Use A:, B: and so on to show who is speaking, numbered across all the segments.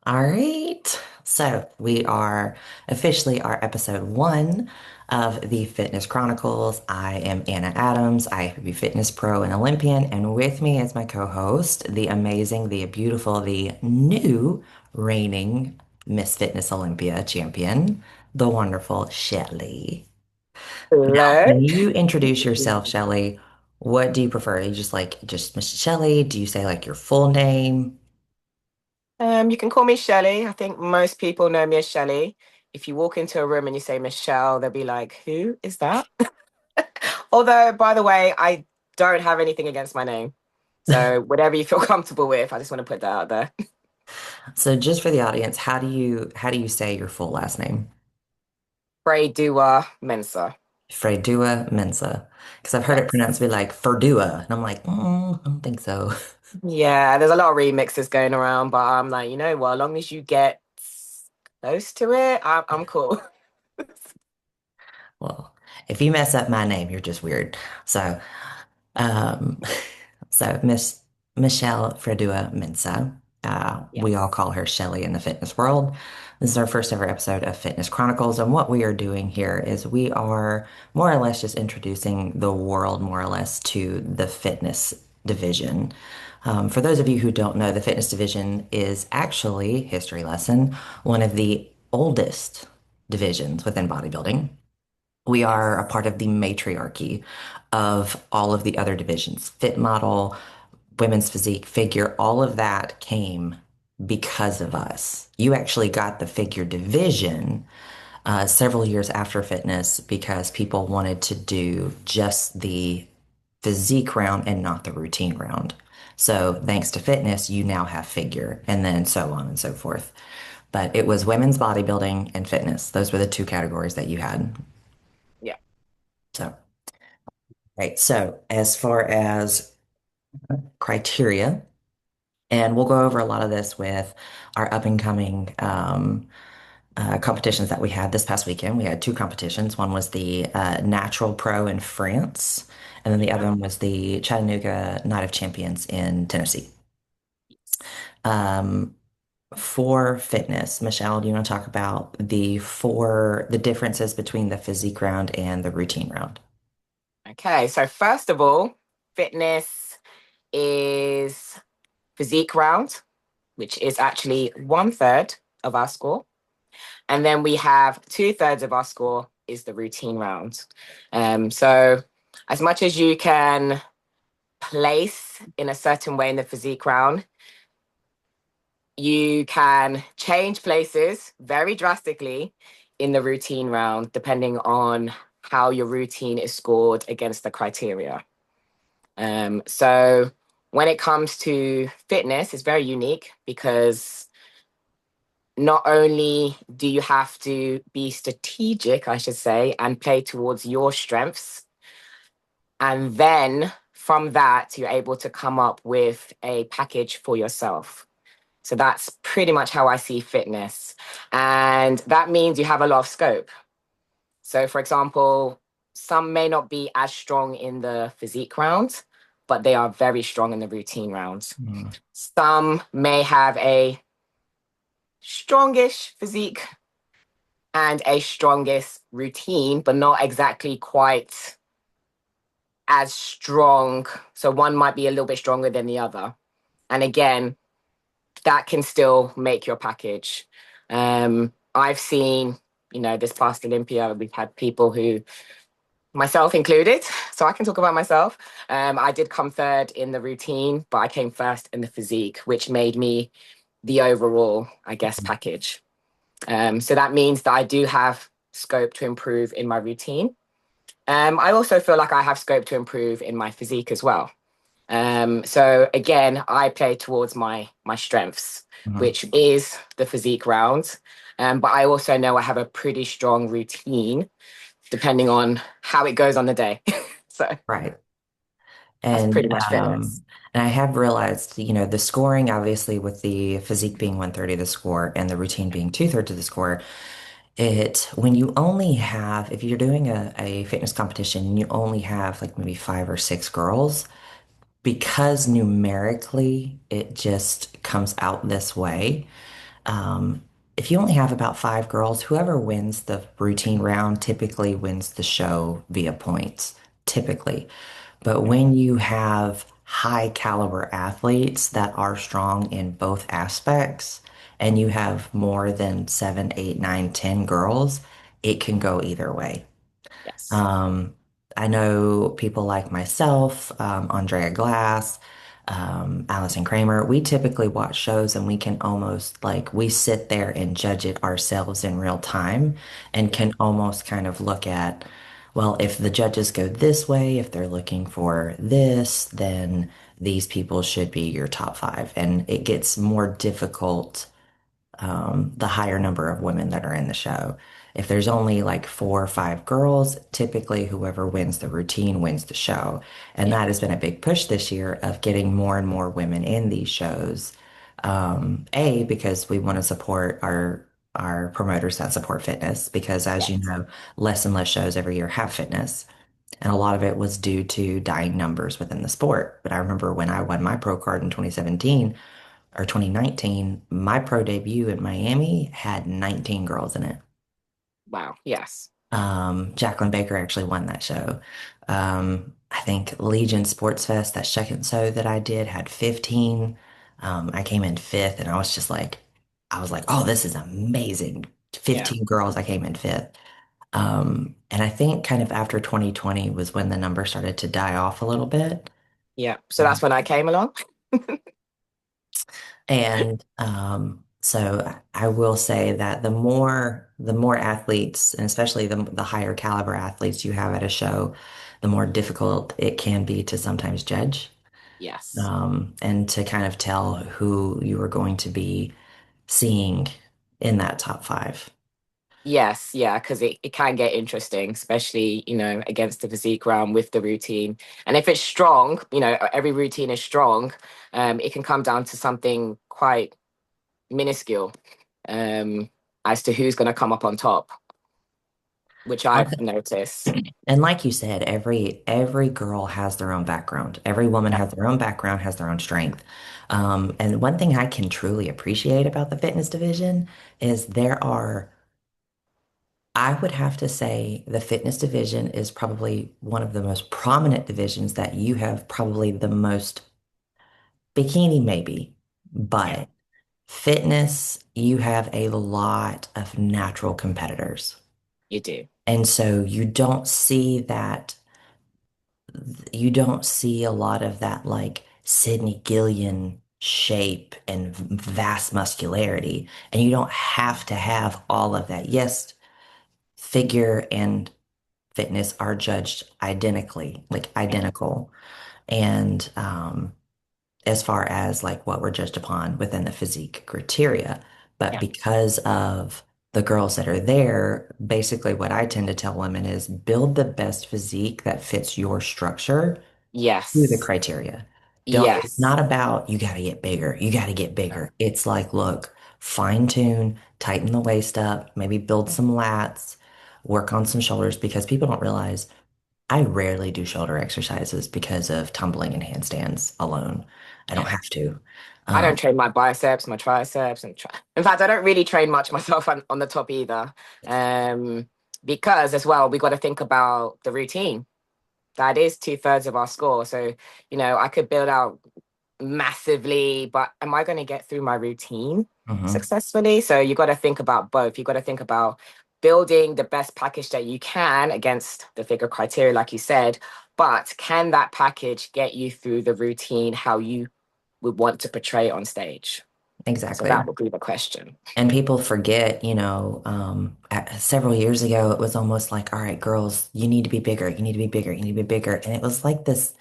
A: All right. So we are officially our episode one of the Fitness Chronicles. I am Anna Adams. I am a fitness pro and Olympian, and with me is my co-host, the amazing, the beautiful, the new reigning Miss Fitness Olympia champion, the wonderful Shelly. Now,
B: Hello.
A: when you introduce yourself, Shelly, what do you prefer? You just like just Miss Shelly? Do you say like your full name?
B: You can call me Shelley. I think most people know me as Shelley. If you walk into a room and you say Michelle, they'll be like, "Who is that?" Although, by the way, I don't have anything against my name. So whatever you feel comfortable with, I just want to put that out there.
A: So just for the audience, how do you say your full last name?
B: Frey Dua Mensa.
A: Freydua Mensa. Because I've heard it
B: Yes.
A: pronounced to be like Ferdua, and I'm like, I don't think so.
B: Yeah, there's a lot of remixes going around, but I'm like, you know what? As long as you get close to it, I'm cool.
A: Well, if you mess up my name, you're just weird. So, um, so Miss Michelle Fredua Mensa. We all
B: Yes.
A: call her Shelly in the fitness world. This is our first ever episode of Fitness Chronicles, and what we are doing here is we are more or less just introducing the world, more or less, to the fitness division. For those of you who don't know, the fitness division is actually, history lesson, one of the oldest divisions within bodybuilding. We are a
B: Yes.
A: part of the matriarchy of all of the other divisions. Fit model, women's physique, figure, all of that came because of us. You actually got the figure division several years after fitness because people wanted to do just the physique round and not the routine round. So thanks to fitness, you now have figure, and then so on and so forth. But it was women's bodybuilding and fitness. Those were the two categories that you had.
B: Yeah.
A: So. Right. So, as far as criteria, and we'll go over a lot of this with our up and coming competitions that we had this past weekend. We had two competitions. One was the Natural Pro in France, and then the other
B: Yeah.
A: one was the Chattanooga Night of Champions in Tennessee. Um, for fitness, Michelle, do you want to talk about the differences between the physique round and the routine round?
B: Okay. So first of all, fitness is physique round, which is actually one third of our score. And then we have two-thirds of our score is the routine round. So as much as you can place in a certain way in the physique round, you can change places very drastically in the routine round, depending on how your routine is scored against the criteria. So when it comes to fitness, it's very unique because not only do you have to be strategic, I should say, and play towards your strengths, and then from that, you're able to come up with a package for yourself. So that's pretty much how I see fitness. And that means you have a lot of scope. So, for example, some may not be as strong in the physique round, but they are very strong in the routine round.
A: Mm.
B: Some may have a strongish physique and a strongest routine, but not exactly quite as strong. So one might be a little bit stronger than the other. And again, that can still make your package. I've seen, this past Olympia, we've had people who, myself included, so I can talk about myself. I did come third in the routine, but I came first in the physique, which made me the overall, I guess, package. So that means that I do have scope to improve in my routine. I also feel like I have scope to improve in my physique as well. So again, I play towards my strengths,
A: Mhm.
B: which is the physique round. But I also know I have a pretty strong routine depending on how it goes on the day. So
A: Right.
B: that's
A: And
B: pretty much fitness.
A: and I have realized, the scoring, obviously, with the physique being 130 of the score and the routine being two-thirds of the score, when you only have, if you're doing a fitness competition and you only have like maybe five or six girls, because numerically it just comes out this way. Um, if you only have about five girls, whoever wins the routine round typically wins the show via points, typically. But when you have high caliber athletes that are strong in both aspects, and you have more than seven, eight, nine, 10 girls, it can go either way.
B: Yes.
A: Um, I know people like myself, Andrea Glass, Allison Kramer. We typically watch shows and we can almost like we sit there and judge it ourselves in real time and
B: Yeah.
A: can almost kind of look at, well, if the judges go this way, if they're looking for this, then these people should be your top five. And it gets more difficult the higher number of women that are in the show. If there's only like four or five girls, typically whoever wins the routine wins the show. And
B: Yeah.
A: that has been a big push this year of getting more and more women in these shows. A, because we want to support our promoters that support fitness, because as you
B: Yes.
A: know, less and less shows every year have fitness. And a lot of it was due to dying numbers within the sport. But I remember when I won my pro card in 2017, or 2019, my pro debut in Miami had 19 girls in it.
B: Wow. Yes.
A: Jacqueline Baker actually won that show. I think Legion Sports Fest, that second show that I did, had 15. I came in fifth, and I was like, oh, this is amazing.
B: Yeah.
A: 15 girls, I came in fifth. And I think kind of after 2020 was when the number started to die off a little bit.
B: Yeah. So that's when I came along.
A: And so I will say that the more athletes, and especially the higher caliber athletes you have at a show, the more difficult it can be to sometimes judge,
B: Yes.
A: and to kind of tell who you are going to be seeing in that top five.
B: Yes, yeah, because it can get interesting, especially, against the physique round with the routine. And if it's strong, every routine is strong, it can come down to something quite minuscule, um, as to who's going to come up on top, which
A: One
B: I've
A: thing-
B: noticed.
A: And like you said, every girl has their own background. Every woman
B: Yeah,
A: has their own background, has their own strength. And one thing I can truly appreciate about the fitness division is I would have to say the fitness division is probably one of the most prominent divisions that you have probably the most bikini maybe,
B: yeah,
A: but fitness, you have a lot of natural competitors.
B: you do.
A: And so you don't see a lot of that like Sydney Gillian shape and vast muscularity. And you don't have to have all of that. Yes, figure and fitness are judged identically, like
B: Yeah,
A: identical. And as far as like what we're judged upon within the physique criteria. But
B: yeah.
A: because of the girls that are there, basically what I tend to tell women is build the best physique that fits your structure to the
B: Yes,
A: criteria. It's
B: yes.
A: not about you got to get bigger. You got to get bigger. It's like, look, fine tune, tighten the waist up, maybe build some lats, work on some shoulders because people don't realize I rarely do shoulder exercises because of tumbling and handstands alone. I don't
B: Yeah.
A: have to.
B: I don't
A: Um,
B: train my biceps, my triceps, and in fact, I don't really train much myself on the top either. Um, because as well, we got to think about the routine. That is two-thirds of our score. So, I could build out massively, but am I going to get through my routine
A: mhm,
B: successfully? So you got to think about both. You got to think about building the best package that you can against the figure criteria, like you said, but can that package get you through the routine how you would want to portray it on stage? So
A: exactly.
B: that would be the question.
A: And people forget, several years ago, it was almost like, all right, girls, you need to be bigger. You need to be bigger. You need to be bigger. And it was like this.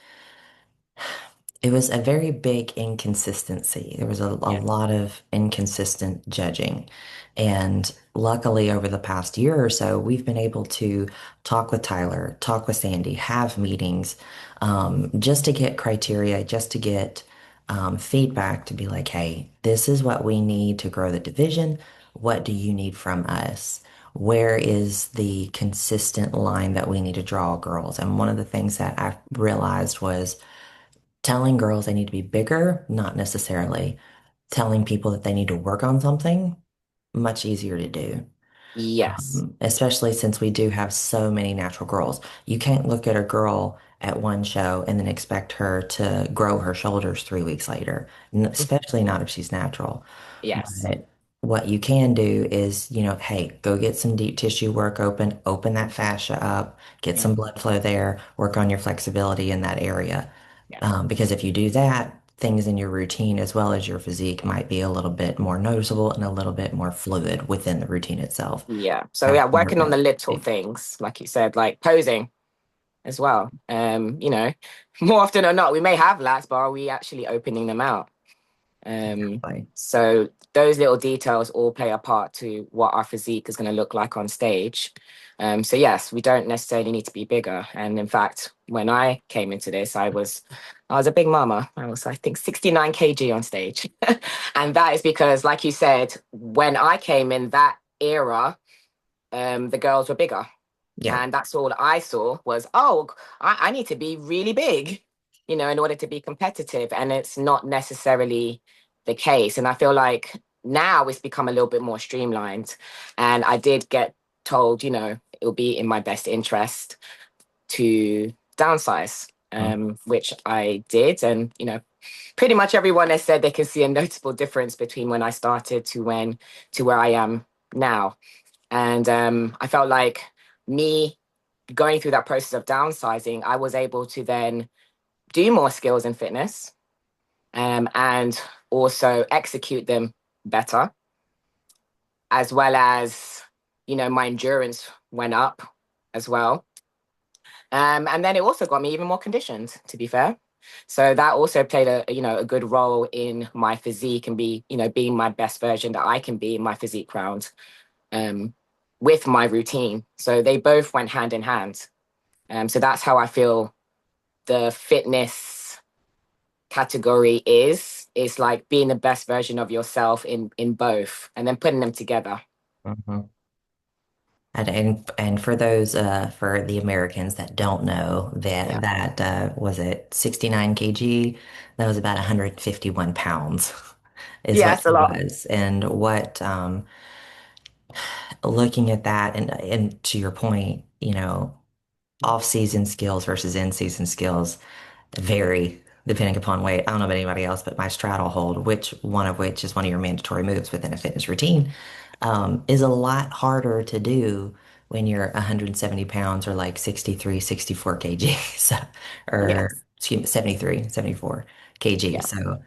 A: It was a very big inconsistency. There was a
B: Yeah.
A: lot of inconsistent judging. And luckily, over the past year or so, we've been able to talk with Tyler, talk with Sandy, have meetings, just to get criteria, just to get feedback to be like, hey, this is what we need to grow the division. What do you need from us? Where is the consistent line that we need to draw, girls? And one of the things that I realized was telling girls they need to be bigger, not necessarily. telling people that they need to work on something, much easier to do.
B: Yes.
A: Especially since we do have so many natural girls. You can't look at a girl at one show and then expect her to grow her shoulders 3 weeks later, especially not if she's natural.
B: Yes.
A: But what you can do is, hey, go get some deep tissue work open that fascia up, get
B: Yeah.
A: some blood flow there, work on your flexibility in that area.
B: Yeah.
A: Because if you do that, things in your routine as well as your physique might be a little bit more noticeable and a little bit more fluid within the routine itself.
B: Yeah. So
A: Have
B: yeah,
A: your
B: working on the
A: best
B: little
A: physique.
B: things, like you said, like posing as well. More often than not, we may have lats, but are we actually opening them out?
A: Like,
B: So those little details all play a part to what our physique is going to look like on stage. So yes, we don't necessarily need to be bigger. And in fact, when I came into this, I was a big mama. I was, I think, 69 kg on stage. And that is because, like you said, when I came in that era, the girls were bigger.
A: yeah.
B: And that's all I saw was, oh, I need to be really big, in order to be competitive. And it's not necessarily the case. And I feel like now it's become a little bit more streamlined. And I did get told, it will be in my best interest to downsize,
A: Mm,
B: which I did. And, pretty much everyone has said they can see a notable difference between when I started to where I am now. And I felt like me going through that process of downsizing, I was able to then do more skills in fitness, and also execute them better, as well as, my endurance went up as well. And then it also got me even more conditioned, to be fair. So that also played a good role in my physique and being my best version that I can be in my physique round, um, with my routine. So they both went hand in hand. So that's how I feel the fitness category is like being the best version of yourself in both and then putting them together.
A: mhm. And for those for the Americans that don't know
B: Yeah.
A: that was it 69 kg, that was about 151 pounds is
B: Yeah,
A: what
B: it's a
A: she
B: lot.
A: was. And what looking at that and to your point, off-season skills versus in-season skills vary depending upon weight. I don't know about anybody else, but my straddle hold, which is one of your mandatory moves within a fitness routine, is a lot harder to do when you're 170 pounds or like 63, 64 kg. So, or
B: Yes.
A: excuse me, 73, 74 kg.
B: Yeah.
A: So a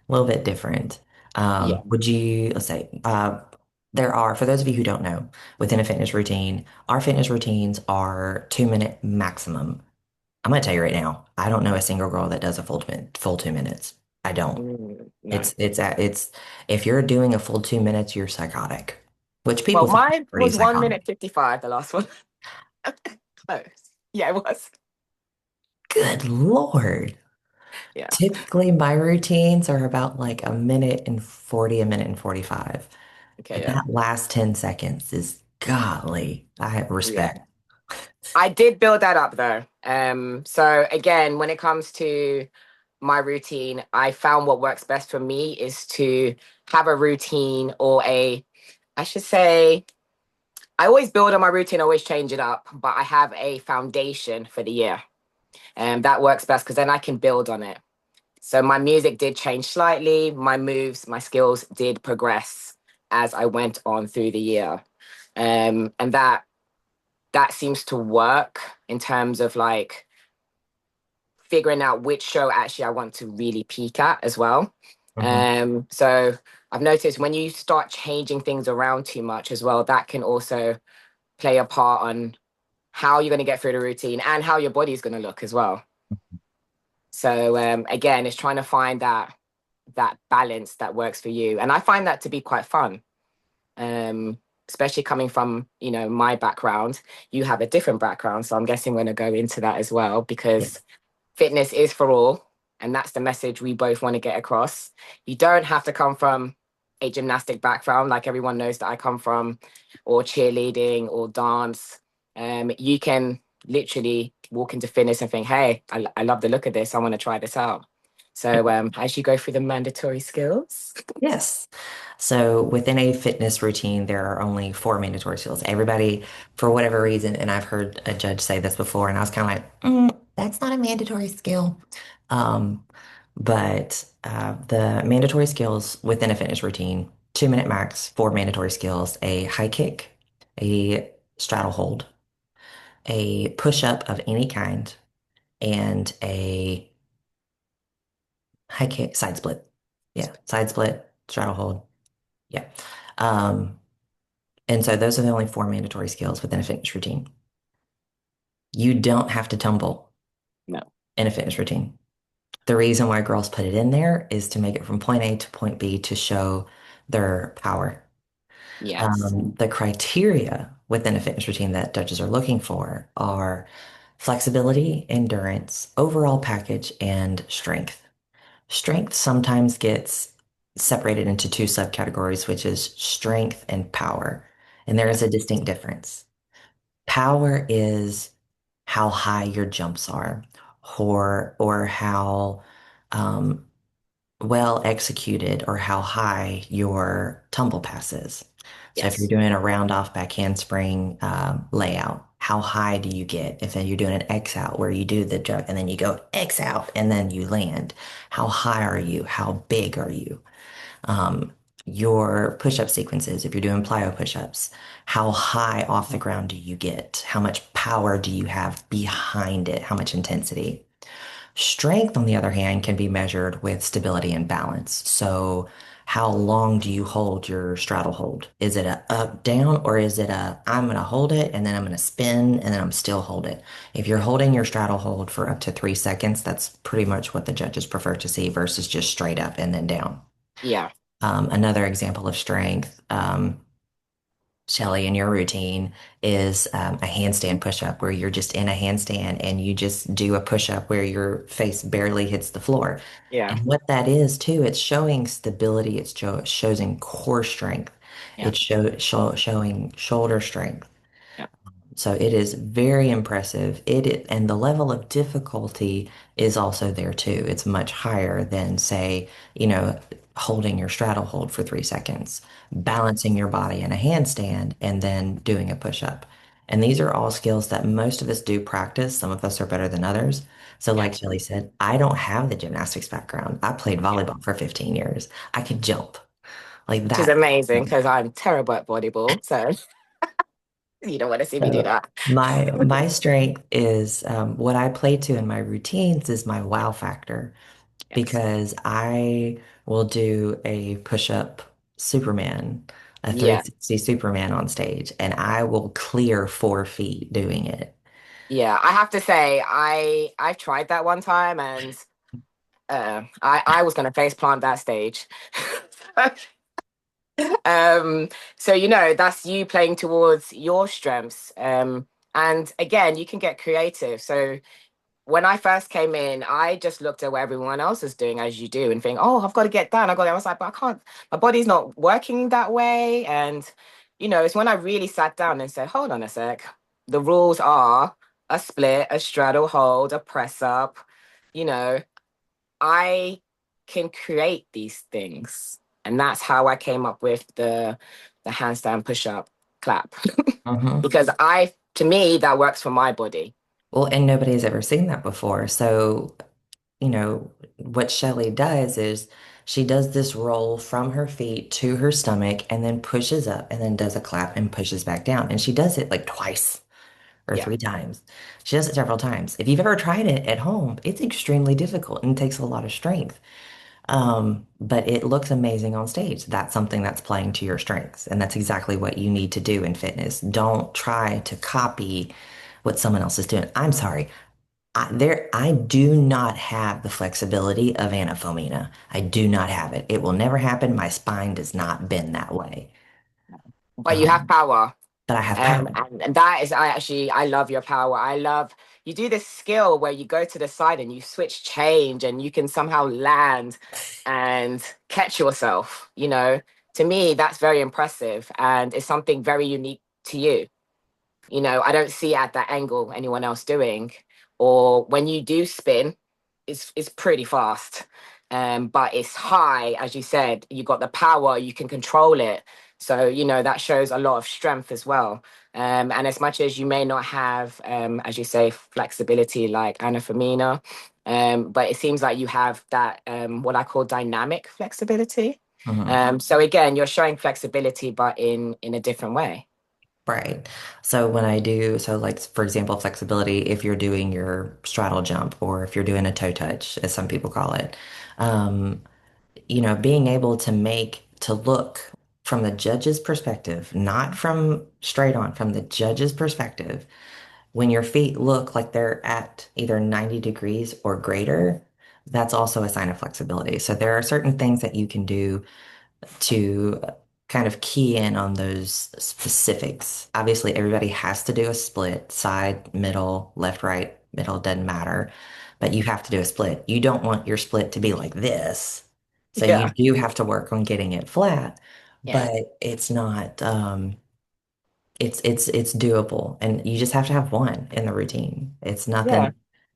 A: little bit different.
B: Yeah.
A: Let's say, there are, for those of you who don't know, within a fitness routine, our fitness routines are 2 minute maximum. I'm gonna tell you right now, I don't know a single girl that does a full 2 minutes. I don't.
B: No.
A: It's if you're doing a full 2 minutes, you're psychotic, which
B: Well,
A: people think is
B: mine
A: pretty
B: was one
A: psychotic.
B: minute 55, the last one. Close. Yeah, it was.
A: Good Lord.
B: Yeah.
A: Typically, my routines are about like a minute and 40, a minute and 45.
B: Okay,
A: And
B: yeah.
A: that last 10 seconds is godly. I have
B: Yeah.
A: respect.
B: I did build that up though. So again, when it comes to my routine, I found what works best for me is to have a routine or I should say, I always build on my routine, always change it up, but I have a foundation for the year. And that works best because then I can build on it. So my music did change slightly, my moves, my skills did progress as I went on through the year. And that seems to work in terms of like figuring out which show actually I want to really peak at as well.
A: Mhm.
B: So I've noticed when you start changing things around too much as well, that can also play a part on how you're going to get through the routine and how your body's going to look as well. So again, it's trying to find that balance that works for you, and I find that to be quite fun. Um, Especially coming from my background, you have a different background, so I'm guessing we're going to go into that as well
A: Yeah.
B: because fitness is for all, and that's the message we both want to get across. You don't have to come from a gymnastic background like everyone knows that I come from, or cheerleading or dance. You can literally walk into fitness and think, hey, I love the look of this. I want to try this out. So as you go through the mandatory skills.
A: Yes. So within a fitness routine, there are only four mandatory skills. Everybody, for whatever reason, and I've heard a judge say this before, and I was kind of like, that's not a mandatory skill. Um, but the mandatory skills within a fitness routine, 2 minute max, four mandatory skills, a high kick, a straddle hold, a push up of any kind, and a high kick, side split. Yeah, side split, straddle hold. Yeah. Um, And so those are the only four mandatory skills within a fitness routine. You don't have to tumble
B: No.
A: in a fitness routine. The reason why girls put it in there is to make it from point A to point B to show their power.
B: Yes.
A: The criteria within a fitness routine that judges are looking for are flexibility, endurance, overall package, and strength. Strength sometimes gets separated into two subcategories, which is strength and power. And there
B: Yeah.
A: is a distinct difference. Power is how high your jumps are, or how um, well executed or how high your tumble pass is. So if you're
B: Yes.
A: doing a round off back handspring layout, how high do you get? If you're doing an X out where you do the jump and then you go X out and then you land, how high are you? How big are you? um, your push-up sequences, if you're doing plyo push-ups, how high off the ground do you get? How much power do you have behind it? How much intensity? Strength, on the other hand, can be measured with stability and balance. So, how long do you hold your straddle hold? Is it a up down or is it a I'm going to hold it and then I'm going to spin and then I'm still hold it? If you're holding your straddle hold for up to 3 seconds, that's pretty much what the judges prefer to see versus just straight up and then down.
B: Yeah.
A: Another example of strength, Shelly, in your routine is a handstand push-up where you're just in a handstand and you just do a push-up where your face barely hits the floor.
B: Yeah.
A: And what that is too, it's showing stability, showing core strength,
B: Yeah.
A: showing shoulder strength.
B: Yeah.
A: So it is very impressive. And the level of difficulty is also there too. It's much higher than, say, holding your straddle hold for 3 seconds,
B: Yeah.
A: balancing your body in a handstand, and then doing a push-up. And these are all skills that most of us do practice. Some of us are better than others. So, like
B: Yes.
A: Shelly said, I don't have the gymnastics background. I played
B: Yeah.
A: volleyball for 15 years. I could jump like
B: Which is
A: that.
B: amazing because I'm terrible at volleyball. So you don't want to see me do
A: So
B: that.
A: my strength is what I play to in my routines is my wow factor
B: Yes.
A: because I will do a push-up Superman, a
B: Yeah.
A: 360 Superman on stage, and I will clear 4 feet doing it.
B: Yeah. I have to say, I've tried that one time and I was gonna face plant that stage. Um, so that's you playing towards your strengths. And again, you can get creative. So when I first came in, I just looked at what everyone else was doing, as you do, and think, "Oh, I've got to get that." And I got there. I was like, "But I can't. My body's not working that way." And it's when I really sat down and said, "Hold on a sec. The rules are a split, a straddle hold, a press up. You know, I can create these things." And that's how I came up with the handstand push up clap.
A: Mhm.
B: Because to me, that works for my body.
A: Well, and nobody's ever seen that before. So, what Shelly does is she does this roll from her feet to her stomach and then pushes up and then does a clap and pushes back down. And she does it like twice or
B: Yeah.
A: 3 times. She does it several times. If you've ever tried it at home, it's extremely difficult and takes a lot of strength. But it looks amazing on stage. That's something that's playing to your strengths. And that's exactly what you need to do in fitness. Don't try to copy what someone else is doing. I'm sorry. I do not have the flexibility of Anna Fomina. I do not have it. It will never happen. My spine does not bend that way.
B: But you have
A: Um,
B: power.
A: but I have power.
B: And that is, I love your power. I love, you do this skill where you go to the side and you switch change and you can somehow land and catch yourself. To me, that's very impressive and it's something very unique to you. I don't see at that angle anyone else doing. Or when you do spin, it's pretty fast. But it's high, as you said. You got the power, you can control it. So, that shows a lot of strength as well. And as much as you may not have, as you say, flexibility like Anna Femina, but it seems like you have that what I call dynamic flexibility.
A: Mhm.
B: So again, you're showing flexibility, but in a different way.
A: Right. So when I do, so like for example, flexibility, if you're doing your straddle jump or if you're doing a toe touch, as some people call it, um, being able to look from the judge's perspective, not from straight on, from the judge's perspective, when your feet look like they're at either 90 degrees or greater, that's also a sign of flexibility. So there are certain things that you can do to kind of key in on those specifics. Obviously, everybody has to do a split, side, middle, left, right, middle, doesn't matter, but you have to do a split. You don't want your split to be like this. So you
B: Yeah.
A: do have to work on getting it flat,
B: Yeah.
A: but it's not it's doable, and you just have to have one in the routine. It's
B: Yeah.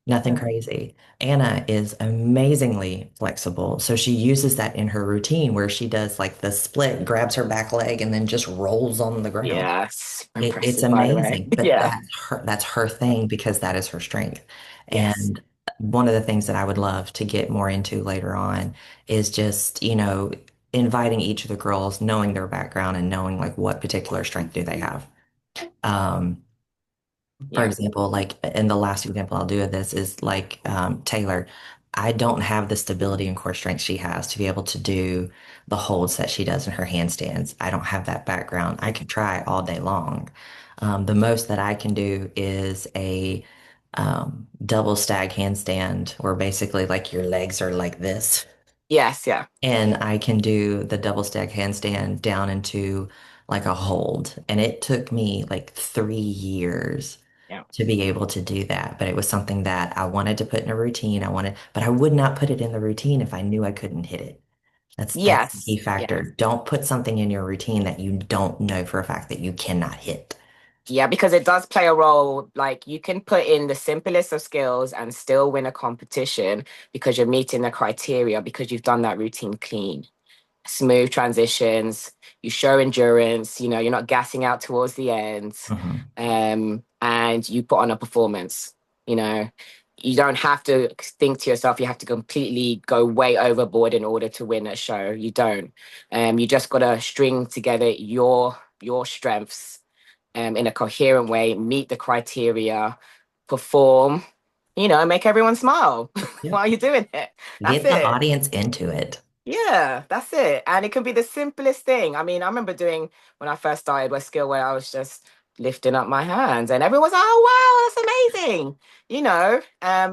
A: nothing
B: Yeah.
A: crazy. Anna is amazingly flexible, so she uses that in her routine where she does like the split, grabs her back leg, and then just rolls on the ground.
B: Yeah. Super
A: It's
B: impressive, by the way.
A: amazing, but
B: Yeah.
A: that's her thing because that is her strength.
B: Yes.
A: And one of the things that I would love to get more into later on is just, inviting each of the girls, knowing their background and knowing like what particular strength do they have. Um, for
B: Yeah.
A: example, like in the last example I'll do of this is like Taylor. I don't have the stability and core strength she has to be able to do the holds that she does in her handstands. I don't have that background. I could try all day long. The most that I can do is a double stag handstand, where basically like your legs are like this.
B: Yes. Yeah.
A: And I can do the double stack handstand down into like a hold. And it took me like 3 years
B: Yeah.
A: to be able to do that. But it was something that I wanted to put in a routine. But I would not put it in the routine if I knew I couldn't hit it. That's the key
B: Yes.
A: factor.
B: Yes.
A: Don't put something in your routine that you don't know for a fact that you cannot hit.
B: Yeah, because it does play a role. Like you can put in the simplest of skills and still win a competition because you're meeting the criteria because you've done that routine clean. Smooth transitions, you show endurance, you're not gassing out towards the end,
A: Mhm.
B: and you put on a performance, you know. You don't have to think to yourself, you have to completely go way overboard in order to win a show. You don't. You just gotta string together your strengths in a coherent way, meet the criteria, perform, make everyone smile
A: Yep.
B: while you're doing it. That's
A: Get the
B: it.
A: audience into it.
B: Yeah, that's it. And it can be the simplest thing. I mean, I remember doing when I first started with skill where I was just lifting up my hands and everyone's like, oh wow, that's amazing.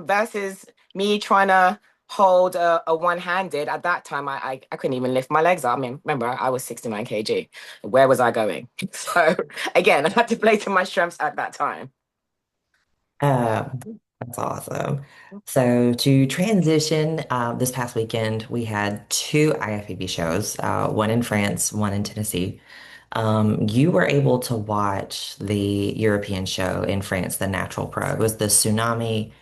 B: Versus me trying to hold a one-handed at that time, I couldn't even lift my legs up. I mean, remember, I was 69 kg. Where was I going? So again, I had to play to my strengths at that time.
A: That's awesome. So to transition, this past weekend we had two IFBB shows, one in France, one in Tennessee. You were able to watch the European show in France, the Natural Pro. It was the Tsunami
B: Tsunami,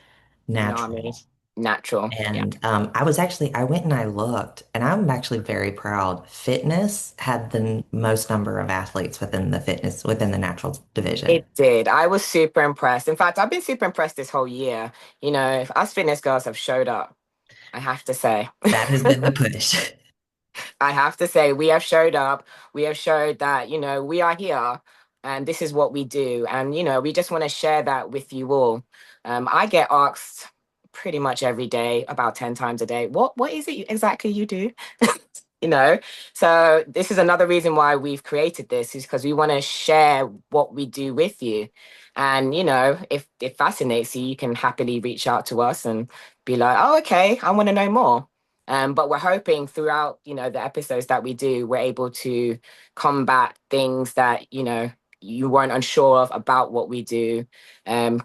A: Natural.
B: natural. Yeah.
A: And I went and I looked, and I'm actually very proud. Fitness had the most number of athletes within the natural division.
B: It did. I was super impressed. In fact, I've been super impressed this whole year. If us fitness girls have showed up, I have to say.
A: That has been the push.
B: I have to say, we have showed up. We have showed that, we are here and this is what we do. And, we just want to share that with you all. I get asked pretty much every day, about 10 times a day, what is it exactly you do? you know so this is another reason why we've created this is because we want to share what we do with you. And if it fascinates you, you can happily reach out to us and be like, oh, okay, I want to know more. But we're hoping throughout the episodes that we do, we're able to combat things that you weren't unsure of about what we do,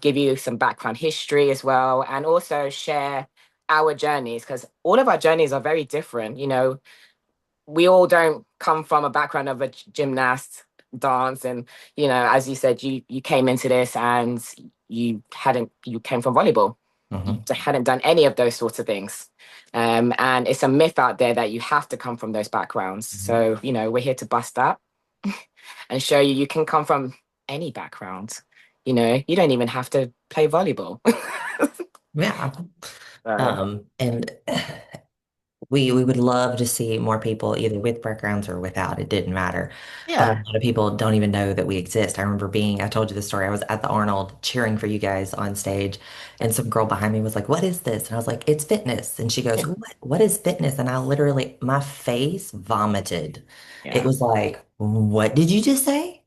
B: give you some background history as well, and also share our journeys because all of our journeys are very different. We all don't come from a background of a gymnast dance, and as you said, you came into this and you came from volleyball.
A: Hmm.
B: hadn't done any of those sorts of things. And it's a myth out there that you have to come from those backgrounds.
A: Hmm.
B: So, we're here to bust that and show you you can come from any background. You don't even have to play volleyball.
A: Yeah.
B: So,
A: And we would love to see more people either with backgrounds or without. It didn't matter. A
B: yeah.
A: lot of people don't even know that we exist. I remember I told you the story. I was at the Arnold cheering for you guys on stage, and some girl behind me was like, "What is this?" And I was like, "It's fitness." And she goes, What is fitness?" And I literally, my face vomited. It
B: Yeah.
A: was like, "What did you just say?"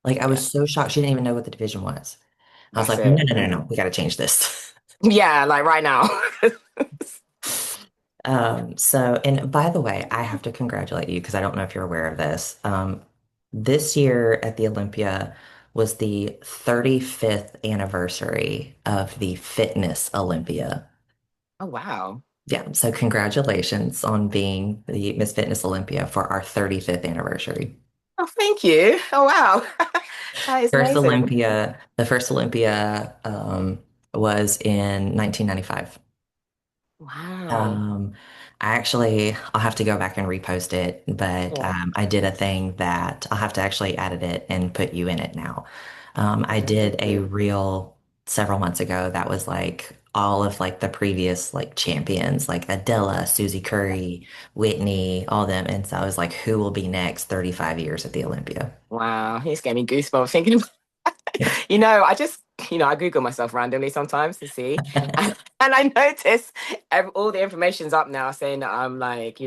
A: Like, I
B: Yeah.
A: was so shocked. She didn't even know what the division was. I was
B: That's
A: like, "No,
B: it.
A: no, no, no, no. We got to change this."
B: Yeah, like right now.
A: And by the way, I have to congratulate you because I don't know if you're aware of this. This year at the Olympia was the 35th anniversary of the Fitness Olympia.
B: Oh, wow.
A: Yeah, so congratulations on being the Miss Fitness Olympia for our 35th anniversary.
B: Oh, thank you. Oh, wow. That is amazing.
A: The first Olympia was in 1995.
B: Wow.
A: Um, I'll have to go back and repost it, but
B: Yeah.
A: I did a thing that I'll have to actually edit it and put you in it now. I
B: Oh,
A: did
B: thank
A: a
B: you.
A: reel several months ago that was like all of like the previous like champions, like Adela, Susie Curry, Whitney, all them. And so I was like, who will be next 35 years at the Olympia?
B: Wow. He's getting me goosebumps thinking I Google myself randomly sometimes to see. And I notice all the information's up now saying that I'm like,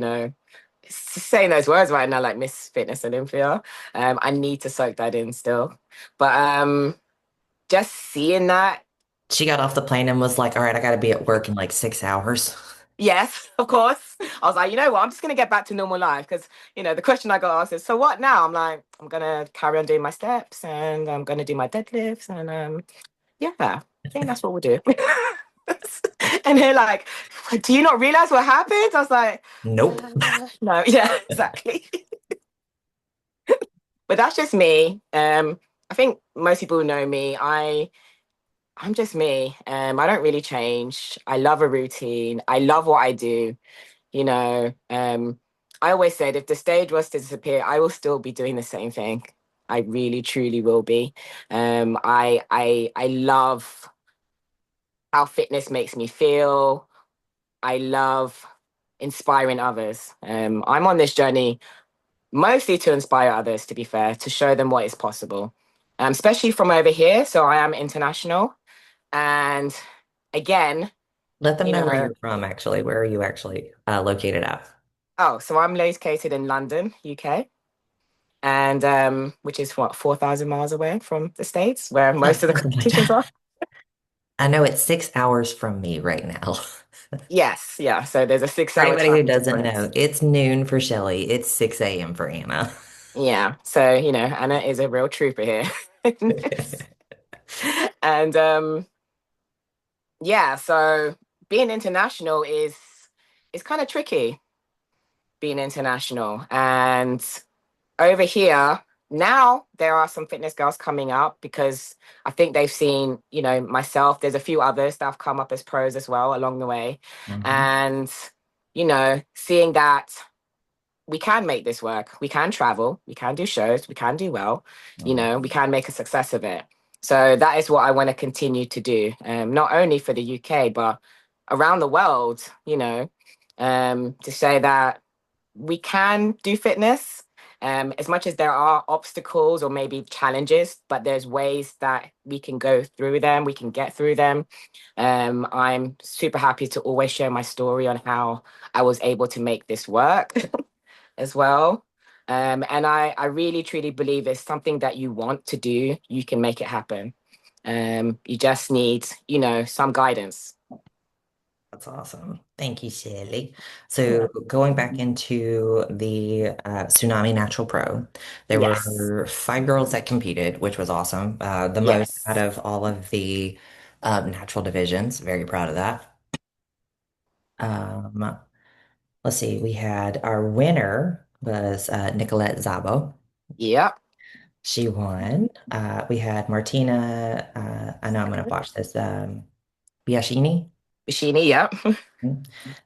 B: saying those words right now, like Miss Fitness Olympia. I need to soak that in still. But just seeing that,
A: She got off the plane and was like, all right, I got to be at work in like 6 hours.
B: yes, of course. I was like, you know what, I'm just gonna get back to normal life because the question I got asked is, so what now? I'm like, I'm gonna carry on doing my steps and I'm gonna do my deadlifts and yeah, I think that's what we'll do. And they're like, do you not realize what happened? I was like,
A: Nope.
B: no, yeah, exactly. But that's just me. I think most people know me. I'm just me. I don't really change. I love a routine. I love what I do. You know, I always said if the stage was to disappear, I will still be doing the same thing. I really, truly will be. I love how fitness makes me feel. I love inspiring others. I'm on this journey mostly to inspire others, to be fair, to show them what is possible, especially from over here. So I am international. And again,
A: Let them
B: you
A: know where
B: know,
A: you're from, actually. Where are you actually located at?
B: oh, so I'm located in London, UK, and which is what, 4,000 miles away from the States, where most of the
A: Something like
B: competitions
A: that.
B: are.
A: I know it's 6 hours from me right now.
B: Yes, yeah. So there's a
A: For
B: 6 hour
A: anybody who
B: time
A: doesn't know,
B: difference.
A: it's noon for Shelly. It's 6 a.m. for Anna.
B: Yeah. So, Anna is a real trooper here. And yeah, so being international is kind of tricky, being international. And over here, now there are some fitness girls coming up because I think they've seen, myself. There's a few others that have come up as pros as well along the way.
A: Mhm.
B: And, seeing that we can make this work. We can travel, we can do shows, we can do well,
A: Mhm.
B: we can make a success of it. So that is what I want to continue to do, not only for the UK, but around the world, to say that we can do fitness. As much as there are obstacles or maybe challenges, but there's ways that we can go through them, we can get through them. I'm super happy to always share my story on how I was able to make this work as well. And I really truly believe it's something that you want to do, you can make it happen. You just need, some guidance.
A: That's awesome. Thank you, Shelly. So
B: Yeah.
A: going back into the Tsunami Natural Pro, there
B: Yes.
A: were 5 girls that competed, which was awesome. The most out
B: Yes.
A: of all of the natural divisions. Very proud of that. Um, let's see, we had our winner was Nicolette Szabo.
B: Yep.
A: She won. We had Martina, I know I'm going to botch this, Biashini.
B: Bishini, yep.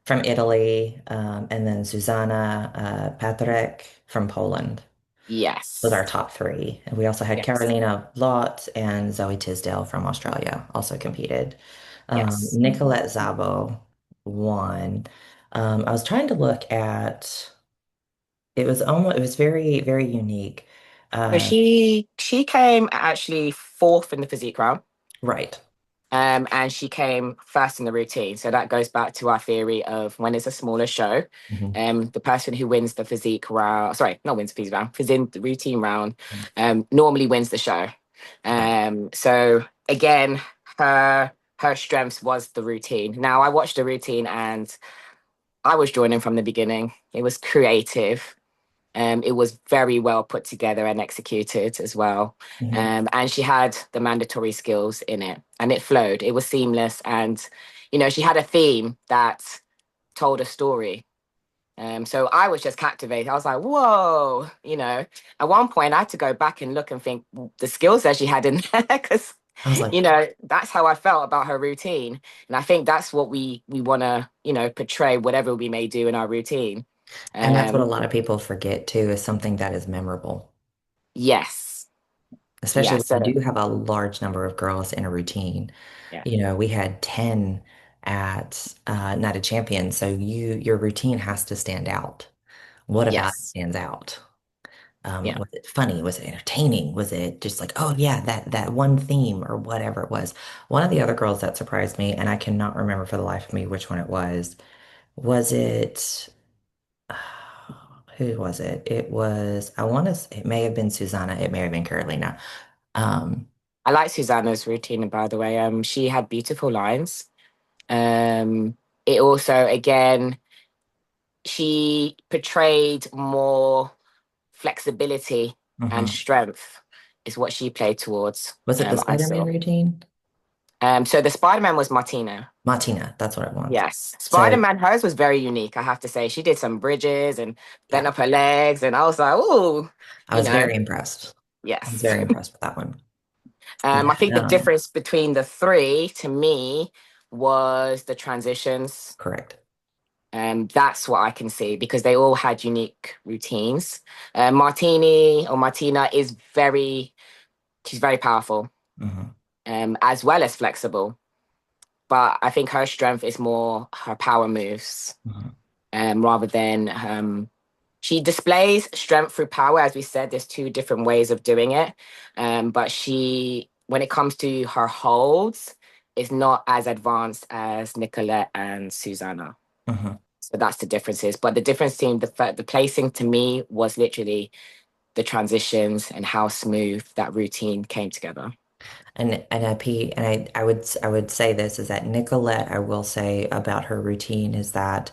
A: from Italy, and then Susanna Patrick from Poland was our
B: Yes.
A: top three. And we also had
B: Yes.
A: Carolina Lott and Zoe Tisdale from Australia also competed.
B: Yes.
A: Nicolette Szabo won. I was trying to look at it was very, very unique.
B: So
A: Uh,
B: she came actually fourth in the physique round.
A: right.
B: And she came first in the routine. So that goes back to our theory of when it's a smaller show,
A: Mhm.
B: the person who wins the physique round, sorry, not wins the physique round, who's in the routine round, normally wins the show.
A: Right.
B: So again, her strengths was the routine. Now I watched the routine and I was drawn in from the beginning. It was creative. It was very well put together and executed as well.
A: Mhm.
B: And she had the mandatory skills in it and it flowed. It was seamless. And, she had a theme that told a story. So I was just captivated. I was like, whoa, At one point I had to go back and look and think the skills that she had in there, because,
A: I was like,
B: that's how I felt about her routine. And I think that's what we want to, portray whatever we may do in our routine.
A: and that's what a
B: Um,
A: lot of people forget too, is something that is memorable,
B: yes.
A: especially
B: Yeah.
A: when you
B: So
A: do have a large number of girls in a routine.
B: yeah.
A: We had 10 at Night of Champions, so your routine has to stand out. What about it
B: Yes.
A: stands out?
B: Yeah.
A: Was it funny? Was it entertaining? Was it just like, oh yeah, that one theme or whatever it was? One of the other girls that surprised me, and I cannot remember for the life of me which one it was. Was it who was it? It was I want to. It may have been Susanna. It may have been Carolina. Um,
B: I like Susanna's routine, by the way. She had beautiful lines. Um, it also, again, she portrayed more flexibility and
A: mhm.
B: strength is what she played towards.
A: Was it the
B: I
A: Spider-Man
B: saw.
A: routine?
B: So the Spider-Man was Martina.
A: Martina, that's what it was.
B: Yes.
A: So
B: Spider-Man, hers was very unique, I have to say. She did some bridges and bent
A: yeah,
B: up her legs, and I was like, oh,
A: I
B: you
A: was
B: know,
A: very impressed. I was
B: yes.
A: very impressed with that one.
B: I think the
A: Yeah,
B: difference between the three to me was the transitions.
A: correct.
B: That's what I can see because they all had unique routines. Martini or Martina she's very powerful,
A: Hmm.
B: as well as flexible. But I think her strength is more her power moves,
A: Hmm.
B: rather than she displays strength through power. As we said, there's two different ways of doing it. But when it comes to her holds, is not as advanced as Nicolette and Susanna.
A: Hmm.
B: So that's the differences. But the difference between the placing to me was literally the transitions and how smooth that routine came together.
A: I would say this is that Nicolette, I will say about her routine is that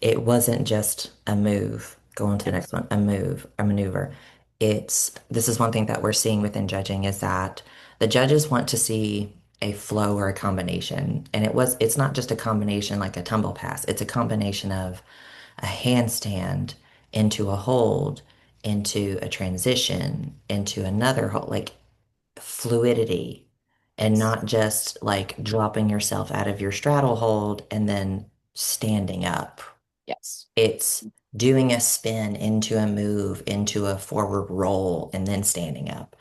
A: it wasn't just a move, go on to the next one, a move, a maneuver. This is one thing that we're seeing within judging is that the judges want to see a flow or a combination. And it's not just a combination like a tumble pass. It's a combination of a handstand into a hold, into a transition, into another hold, like fluidity and
B: Yes.
A: not just like dropping yourself out of your straddle hold and then standing up.
B: Yes.
A: It's doing a spin into a move, into a forward roll, and then standing up.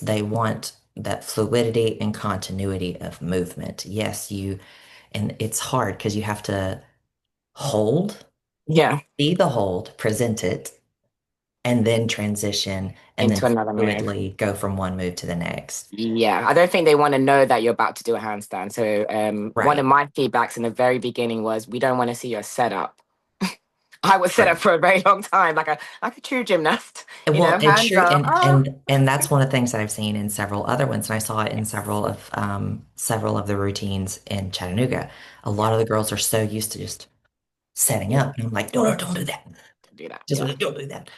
A: They want that fluidity and continuity of movement. And it's hard because you have to hold,
B: Yeah.
A: see the hold, present it, and then transition, and then
B: Into another move.
A: fluidly go from one move to the next.
B: Yeah, I don't think they want to know that you're about to do a handstand. So, one of
A: Right.
B: my feedbacks in the very beginning was, we don't want to see your setup. I was set up
A: Right.
B: for a very long time, like a true gymnast.
A: Well, it's
B: Hands
A: true,
B: up. Oh,
A: and that's one of the things that I've seen in several other ones, and I saw it in
B: yes,
A: several of the routines in Chattanooga. A
B: yeah,
A: lot of the girls are so used to just setting
B: yeah.
A: up, and I'm like, no, no, don't do that.
B: Do that.
A: Just
B: Yeah,
A: don't do that.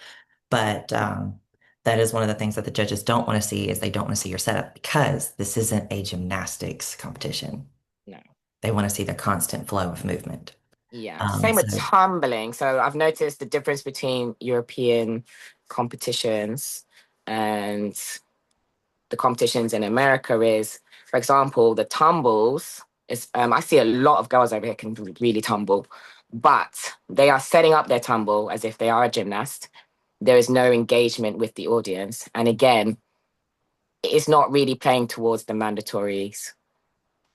A: But that is one of the things that the judges don't want to see is they don't want to see your setup because this isn't a gymnastics competition.
B: no.
A: They want to see the constant flow of movement.
B: Yeah, same with
A: So
B: tumbling. So I've noticed the difference between European competitions and the competitions in America is, for example, the tumbles. I see a lot of girls over here can really tumble, but they are setting up their tumble as if they are a gymnast. There is no engagement with the audience. And again, it's not really playing towards the mandatories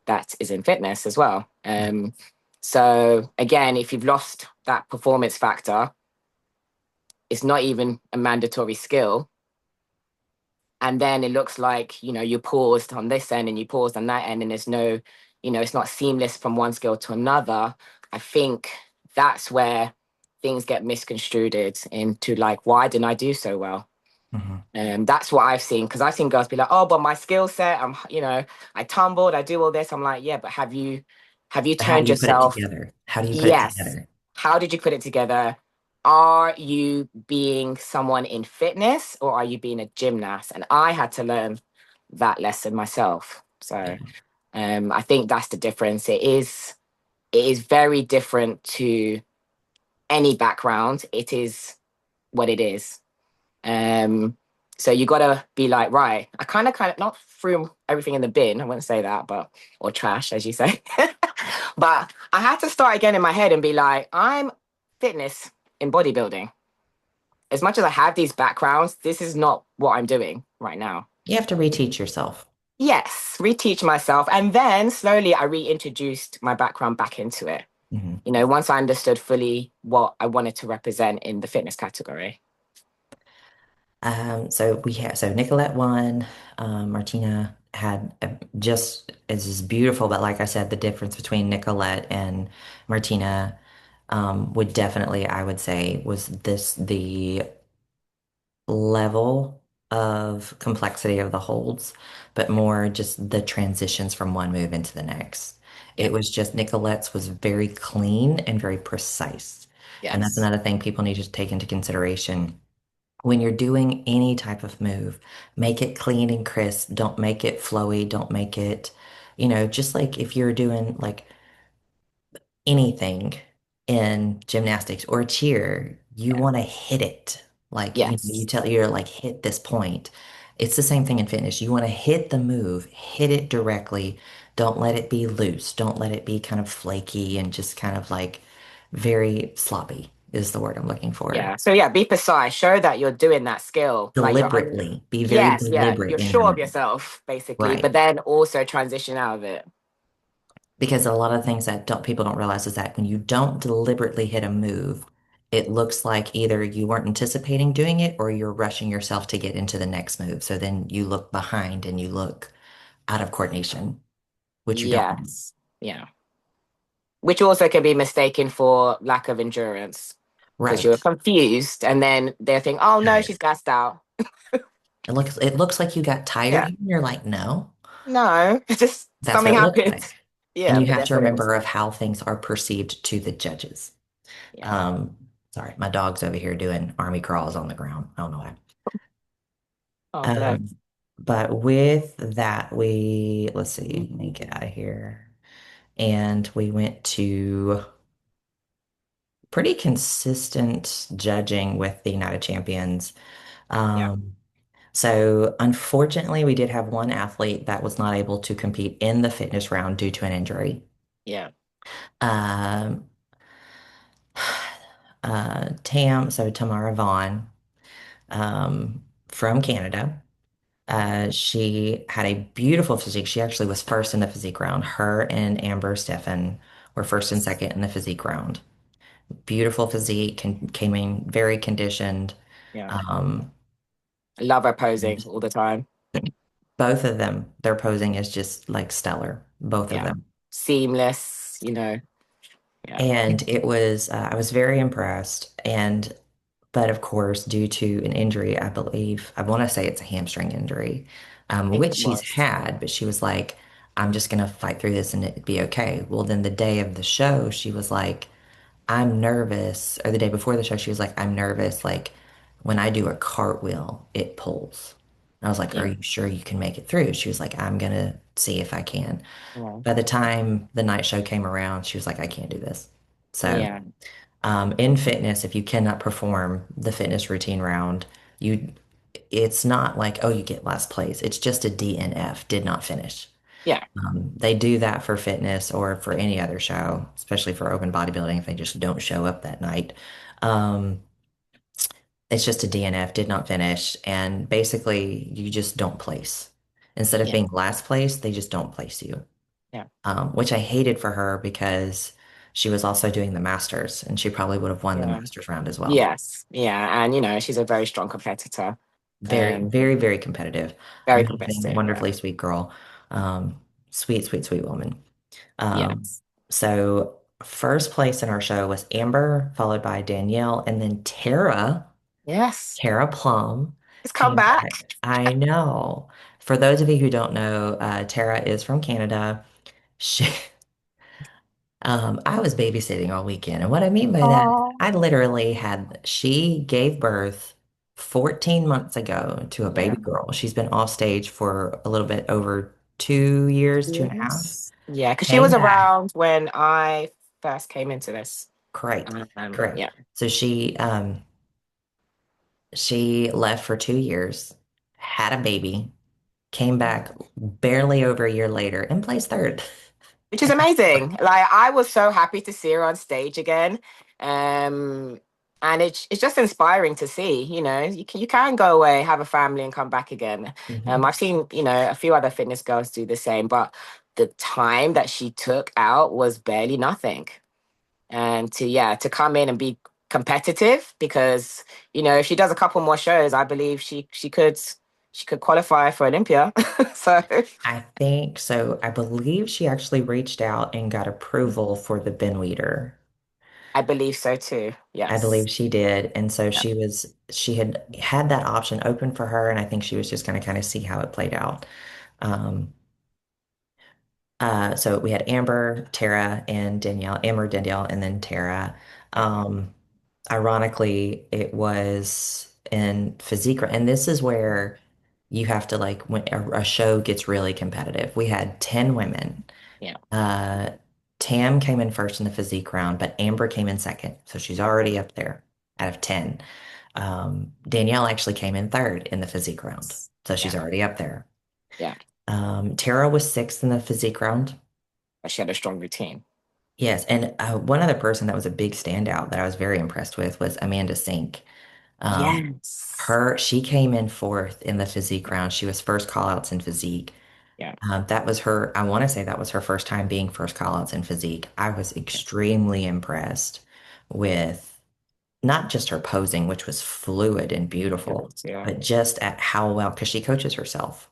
B: that is in fitness as well. So again, if you've lost that performance factor, it's not even a mandatory skill. And then it looks like, you paused on this end and you paused on that end, and there's no, it's not seamless from one skill to another. I think that's where things get misconstrued into like, why didn't I do so well?
A: Mhm.
B: That's what I've seen, because I've seen girls be like, oh, but my skill set, I tumbled, I do all this. I'm like, yeah, but have you
A: But how do
B: turned
A: you put it
B: yourself?
A: together? How do you put it
B: Yes.
A: together?
B: How did you put it together? Are you being someone in fitness or are you being a gymnast? And I had to learn that lesson myself. So
A: Yeah.
B: I think that's the difference. It is very different to any background. It is what it is. Um, so you gotta be like, right, I kind of not threw everything in the bin, I wouldn't say that, but or trash, as you say. But I had to start again in my head and be like, I'm fitness in bodybuilding. As much as I have these backgrounds, this is not what I'm doing right now.
A: You have to reteach yourself.
B: Yes, reteach myself. And then slowly I reintroduced my background back into it.
A: Mhm.
B: Once I understood fully what I wanted to represent in the fitness category.
A: So Nicolette won. Martina had just is beautiful, but like I said, the difference between Nicolette and Martina would definitely, I would say, was the level of complexity of the holds, but more just the transitions from one move into the next.
B: Yeah.
A: It was just Nicolette's was very clean and very precise. And that's
B: Yes.
A: another thing people need to take into consideration when you're doing any type of move, make it clean and crisp. Don't make it flowy. Don't make it, just like if you're doing like anything in gymnastics or cheer, you
B: Yeah.
A: want to hit it. Like, you
B: Yes.
A: tell you're like, hit this point. It's the same thing in fitness. You want to hit the move, hit it directly. Don't let it be loose. Don't let it be kind of flaky and just kind of like very sloppy is the word I'm looking for.
B: Yeah. So yeah, be precise. Show that you're doing that skill. Like
A: Deliberately. Be very
B: yes, yeah,
A: deliberate
B: you're
A: in your
B: sure of
A: move.
B: yourself, basically,
A: Right.
B: but then also transition out of it.
A: Because a lot of things that people don't realize is that when you don't deliberately hit a move, it looks like either you weren't anticipating doing it or you're rushing yourself to get into the next move. So then you look behind and you look out of coordination, which you don't want.
B: Yes. Yeah. Which also can be mistaken for lack of endurance because you're
A: Right.
B: confused and then they think, oh no,
A: Tired.
B: she's gassed out.
A: It looks like you got tired
B: Yeah.
A: and you're like, no,
B: No, it's just
A: that's what
B: something
A: it looks
B: happened.
A: like. And
B: Yeah,
A: you
B: but
A: have
B: that's
A: to
B: what it is.
A: remember of how things are perceived to the judges.
B: Yeah.
A: Um, Sorry, my dog's over here doing army crawls on the ground. I don't know why.
B: Oh, bless.
A: Um, but with that, let's see, let me get out of here. And we went to pretty consistent judging with the United Champions.
B: Yeah.
A: So unfortunately, we did have one athlete that was not able to compete in the fitness round due to an injury.
B: Yeah.
A: Um, so Tamara Vaughn, from Canada. She had a beautiful physique. She actually was first in the physique round. Her and Amber Steffen were first and second in the physique round. Beautiful physique, came in very conditioned.
B: Yeah.
A: Um,
B: I love her
A: and
B: posing all the time.
A: both of them, their posing is just like stellar, both of
B: Yeah.
A: them.
B: Seamless. Yeah.
A: And I was very impressed. But of course, due to an injury, I believe, I want to say it's a hamstring injury,
B: I think
A: which
B: it
A: she's
B: was.
A: had, but she was like, I'm just going to fight through this and it'd be okay. Well, then the day of the show, she was like, I'm nervous. Or the day before the show, she was like, I'm nervous. Like when I do a cartwheel, it pulls. And I was like, are
B: Yeah.
A: you sure you can make it through? She was like, I'm going to see if I can.
B: Yeah.
A: By the time the night show came around, she was like, I can't do this. So,
B: Yeah.
A: in fitness, if you cannot perform the fitness routine round, you it's not like, oh, you get last place. It's just a DNF, did not finish.
B: Yeah.
A: They do that for fitness or for any other show, especially for open bodybuilding if they just don't show up that night. Um, it's just a DNF, did not finish, and basically you just don't place. Instead of
B: Yeah.
A: being last place, they just don't place you,
B: Yeah.
A: which I hated for her because she was also doing the Masters, and she probably would have won the
B: Yeah.
A: Masters round as well.
B: Yes. Yeah. And, you know, she's a very strong competitor.
A: Very,
B: Um,
A: very, very competitive.
B: very
A: Amazing,
B: competitive. Yeah.
A: wonderfully sweet girl. Sweet, sweet, sweet woman. Um,
B: Yes.
A: so first place in our show was Amber, followed by Danielle, and then
B: Yes.
A: Tara Plum
B: It's come
A: came
B: back.
A: back. I know. For those of you who don't know, Tara is from Canada. She, I was babysitting all weekend, and what I mean by that,
B: Oh.
A: I literally she gave birth 14 months ago to a baby
B: Yeah.
A: girl. She's been off stage for a little bit over 2 years, two and a half.
B: Yes. Yeah. Because she
A: Came
B: was
A: back.
B: around when I first came into this.
A: Correct. Correct.
B: Yeah.
A: So she left for 2 years, had a baby, came back barely over a year later and placed third.
B: Which is amazing. Like I was so happy to see her on stage again. Um, and it's just inspiring to see, you know, you can go away, have a family and come back again.
A: Mhm.
B: I've seen, you know, a few other fitness girls do the same, but the time that she took out was barely nothing. And to come in and be competitive because, you know, if she does a couple more shows, I believe she could qualify for Olympia. So
A: I think so. I believe she actually reached out and got approval for the bin weeder.
B: I believe so too.
A: I
B: Yes.
A: believe she did. And so
B: Yeah.
A: she had that option open for her. And I think she was just going to kind of see how it played out. Um, so we had Amber, Tara, and Danielle, Amber, Danielle, and then Tara.
B: Yeah.
A: Um, Ironically, it was in physique, and this is where you have to like when a show gets really competitive. We had 10 women.
B: Yeah.
A: Uh, Tam came in first in the physique round, but Amber came in second, so she's already up there out of 10. Danielle actually came in third in the physique round, so she's
B: Yeah.
A: already up there.
B: Yeah.
A: Tara was sixth in the physique round.
B: But she had a strong routine.
A: Yes, and one other person that was a big standout that I was very impressed with was Amanda Sink. Um,
B: Yes.
A: she came in fourth in the physique round. She was first callouts in physique.
B: Yeah.
A: That was I want to say that was her first time being first callouts in physique. I was
B: Yeah.
A: extremely impressed with not just her posing, which was fluid and
B: It
A: beautiful,
B: was, yeah.
A: but just at how well, because she coaches herself.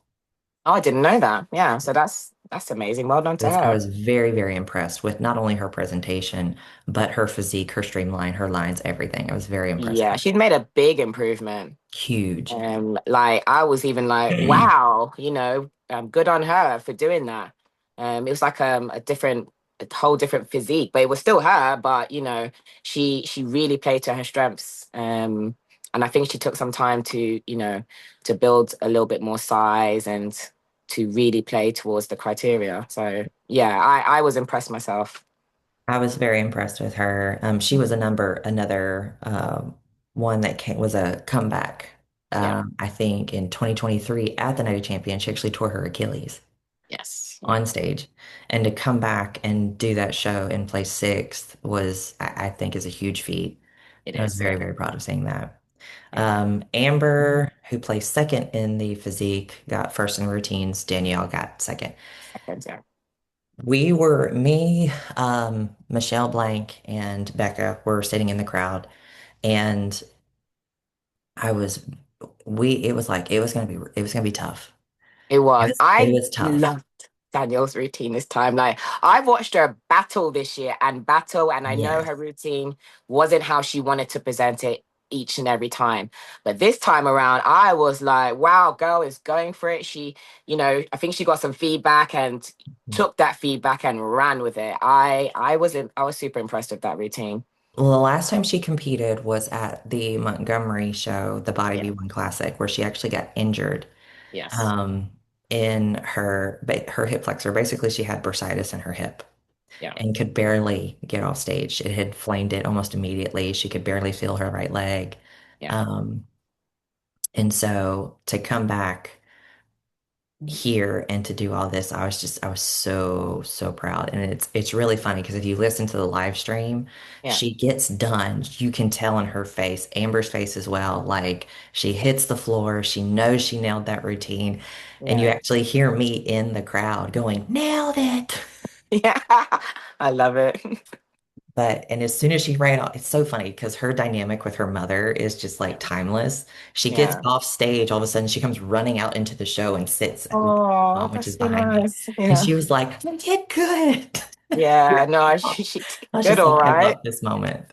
B: Oh, I didn't know that. Yeah. So that's amazing. Well done to
A: I
B: her.
A: was very, very impressed with not only her presentation, but her physique, her streamline, her lines, everything. I was very impressed
B: Yeah,
A: with her.
B: she's made a big improvement.
A: Huge.
B: Like I was even like, wow, you know, good on her for doing that. It was like a whole different physique, but it was still her. But you know, she really played to her strengths. And I think she took some time to, you know, to build a little bit more size and to really play towards the criteria. So yeah, I was impressed myself.
A: I was very impressed with her. She was another one that was a comeback.
B: Yeah.
A: I think in 2023 at the Night of Champions, she actually tore her Achilles
B: Yes. Yeah.
A: on stage. And to come back and do that show and place sixth was, I think, is a huge feat.
B: It
A: I was
B: is.
A: very,
B: Yeah.
A: very proud of seeing that.
B: Yeah.
A: Amber, who placed second in the physique, got first in routines. Danielle got second.
B: Second. Yeah.
A: Michelle Blank and Becca were sitting in the crowd, and I was, it was like, it was gonna be tough.
B: It was.
A: It
B: I
A: was tough.
B: loved Danielle's routine this time. Like I've watched her battle this year and battle, and I know
A: Yes.
B: her routine wasn't how she wanted to present it each and every time. But this time around, I was like, wow, girl is going for it. She, you know, I think she got some feedback and took that feedback and ran with it. I was super impressed with that routine.
A: Well, the last time she competed was at the Montgomery show, the Body
B: Yeah.
A: V1 Classic, where she actually got injured
B: Yes.
A: um, in her hip flexor. Basically, she had bursitis in her hip
B: Yeah.
A: and could barely get off stage. It had flamed it almost immediately. She could barely feel her right leg.
B: Yeah.
A: Um, and so to come back here and to do all this, I was so, so proud. And it's really funny because if you listen to the live stream,
B: Yeah,
A: she gets done. You can tell in her face, Amber's face as well, like she hits the floor, she knows she nailed that routine. And you
B: yeah,
A: actually hear me in the crowd going, nailed it.
B: yeah. I love it.
A: But and as soon as she ran out, it's so funny because her dynamic with her mother is just like
B: Yeah,
A: timeless. She gets
B: yeah.
A: off stage, all of a sudden she comes running out into the show and sits with
B: Oh,
A: mom, which is
B: that's so
A: behind me.
B: nice.
A: And
B: Yeah.
A: she was like, "You did good."
B: Yeah, no,
A: I
B: she did
A: was
B: good,
A: just
B: all
A: like, I
B: right.
A: love this moment.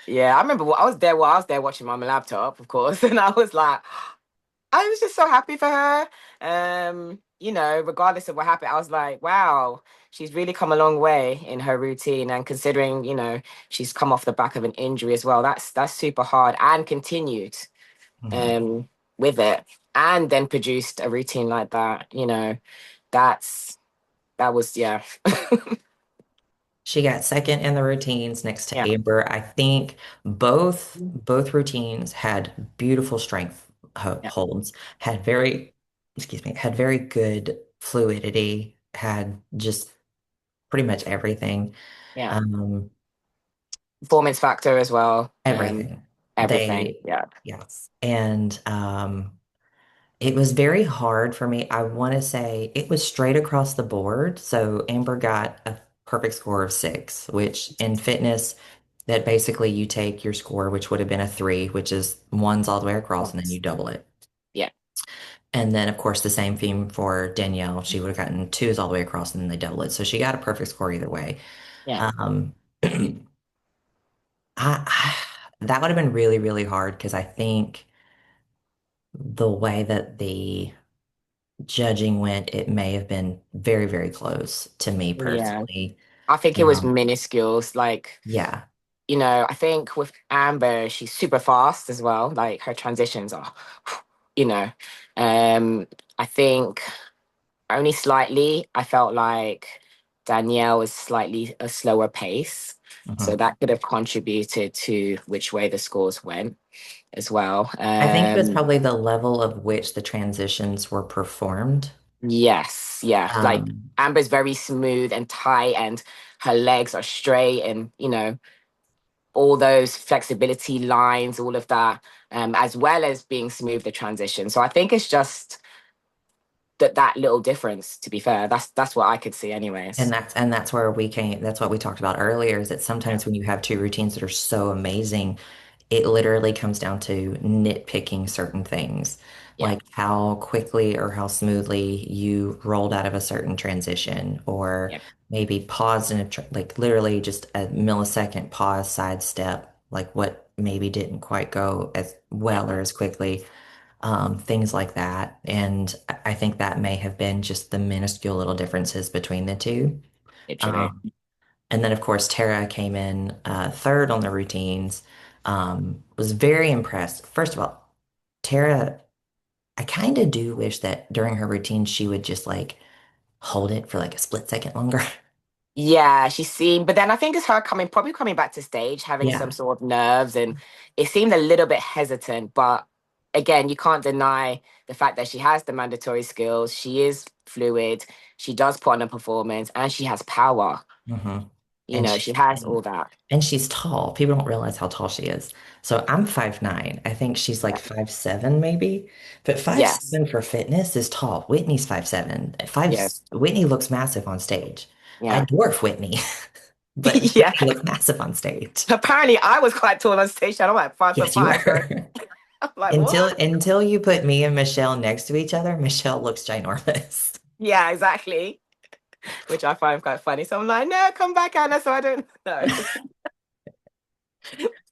B: Yeah, I remember I was there. Well, I was there watching on my laptop, of course, and I was like, I was just so happy for her. Regardless of what happened, I was like, wow, she's really come a long way in her routine. And considering, she's come off the back of an injury as well, that's super hard and continued
A: Mhm.
B: um with it and then produced a routine like that, that's that was yeah.
A: She got second in the routines next to
B: Yeah.
A: Amber. I think both routines had beautiful strength
B: Yeah.
A: holds, had very, excuse me, had very good fluidity, had just pretty much everything.
B: Yeah.
A: Um,
B: Performance factor as well.
A: everything.
B: Everything.
A: They,
B: Yeah.
A: yes. And it was very hard for me. I want to say it was straight across the board. So Amber got a perfect score of 6, which in fitness, that basically you take your score, which would have been a 3, which is ones all the way across, and then you double it.
B: Yeah.
A: And then, of course, the same theme for Danielle. She would have gotten 2s all the way across, and then they double it. So she got a perfect score either way.
B: Yeah.
A: Um, I that would have been really, really hard because I think the way that the judging went, it may have been very, very close to me
B: Yeah.
A: personally.
B: I think it was
A: Um,
B: minuscules. Like,
A: yeah.
B: I think with Amber, she's super fast as well. Like her transitions are, you know. I think only slightly, I felt like Danielle was slightly a slower pace. So
A: Mhm.
B: that could have contributed to which way the scores went as well.
A: I think it was probably the level of which the transitions were performed.
B: Yes, yeah. Like
A: Um,
B: Amber's very smooth and tight, and her legs are straight, and all those flexibility lines, all of that, as well as being smooth the transition. So I think it's just that little difference. To be fair, that's what I could see, anyways.
A: and that's where we came, that's what we talked about earlier, is that
B: Yeah,
A: sometimes when you have two routines that are so amazing, it literally comes down to nitpicking certain things,
B: yeah,
A: like how quickly or how smoothly you rolled out of a certain transition, or
B: yeah,
A: maybe paused in like literally just a millisecond pause, sidestep, like what maybe didn't quite go as
B: yeah.
A: well or as quickly, things like that. And I think that may have been just the minuscule little differences between the two.
B: Literally.
A: Um, and then, of course, Tara came in third on the routines. Was very impressed. First of all, Tara, I kind of do wish that during her routine she would just like hold it for like a split second longer.
B: Yeah, she seemed, but then I think it's her probably coming back to stage, having some
A: Yeah.
B: sort of nerves, and it seemed a little bit hesitant. But again, you can't deny the fact that she has the mandatory skills. She is fluid. She does put on a performance, and she has power.
A: hmm
B: You
A: And
B: know, she has all that.
A: she's tall. People don't realize how tall she is. So I'm 5'9". I think she's like
B: Yeah.
A: 5'7" maybe. But five
B: Yes.
A: seven for fitness is tall. Whitney's 5'7".
B: Yes.
A: Whitney looks massive on stage. I
B: Yeah.
A: dwarf Whitney, but
B: Yeah.
A: Whitney looks massive on stage.
B: Apparently, I was quite tall on stage. I'm like five foot
A: Yes, you
B: five. So
A: were.
B: I'm like, what?
A: Until you put me and Michelle next to each other, Michelle looks ginormous.
B: Yeah, exactly. Which I find quite funny. So I'm like, no, come back, Anna. So I don't know.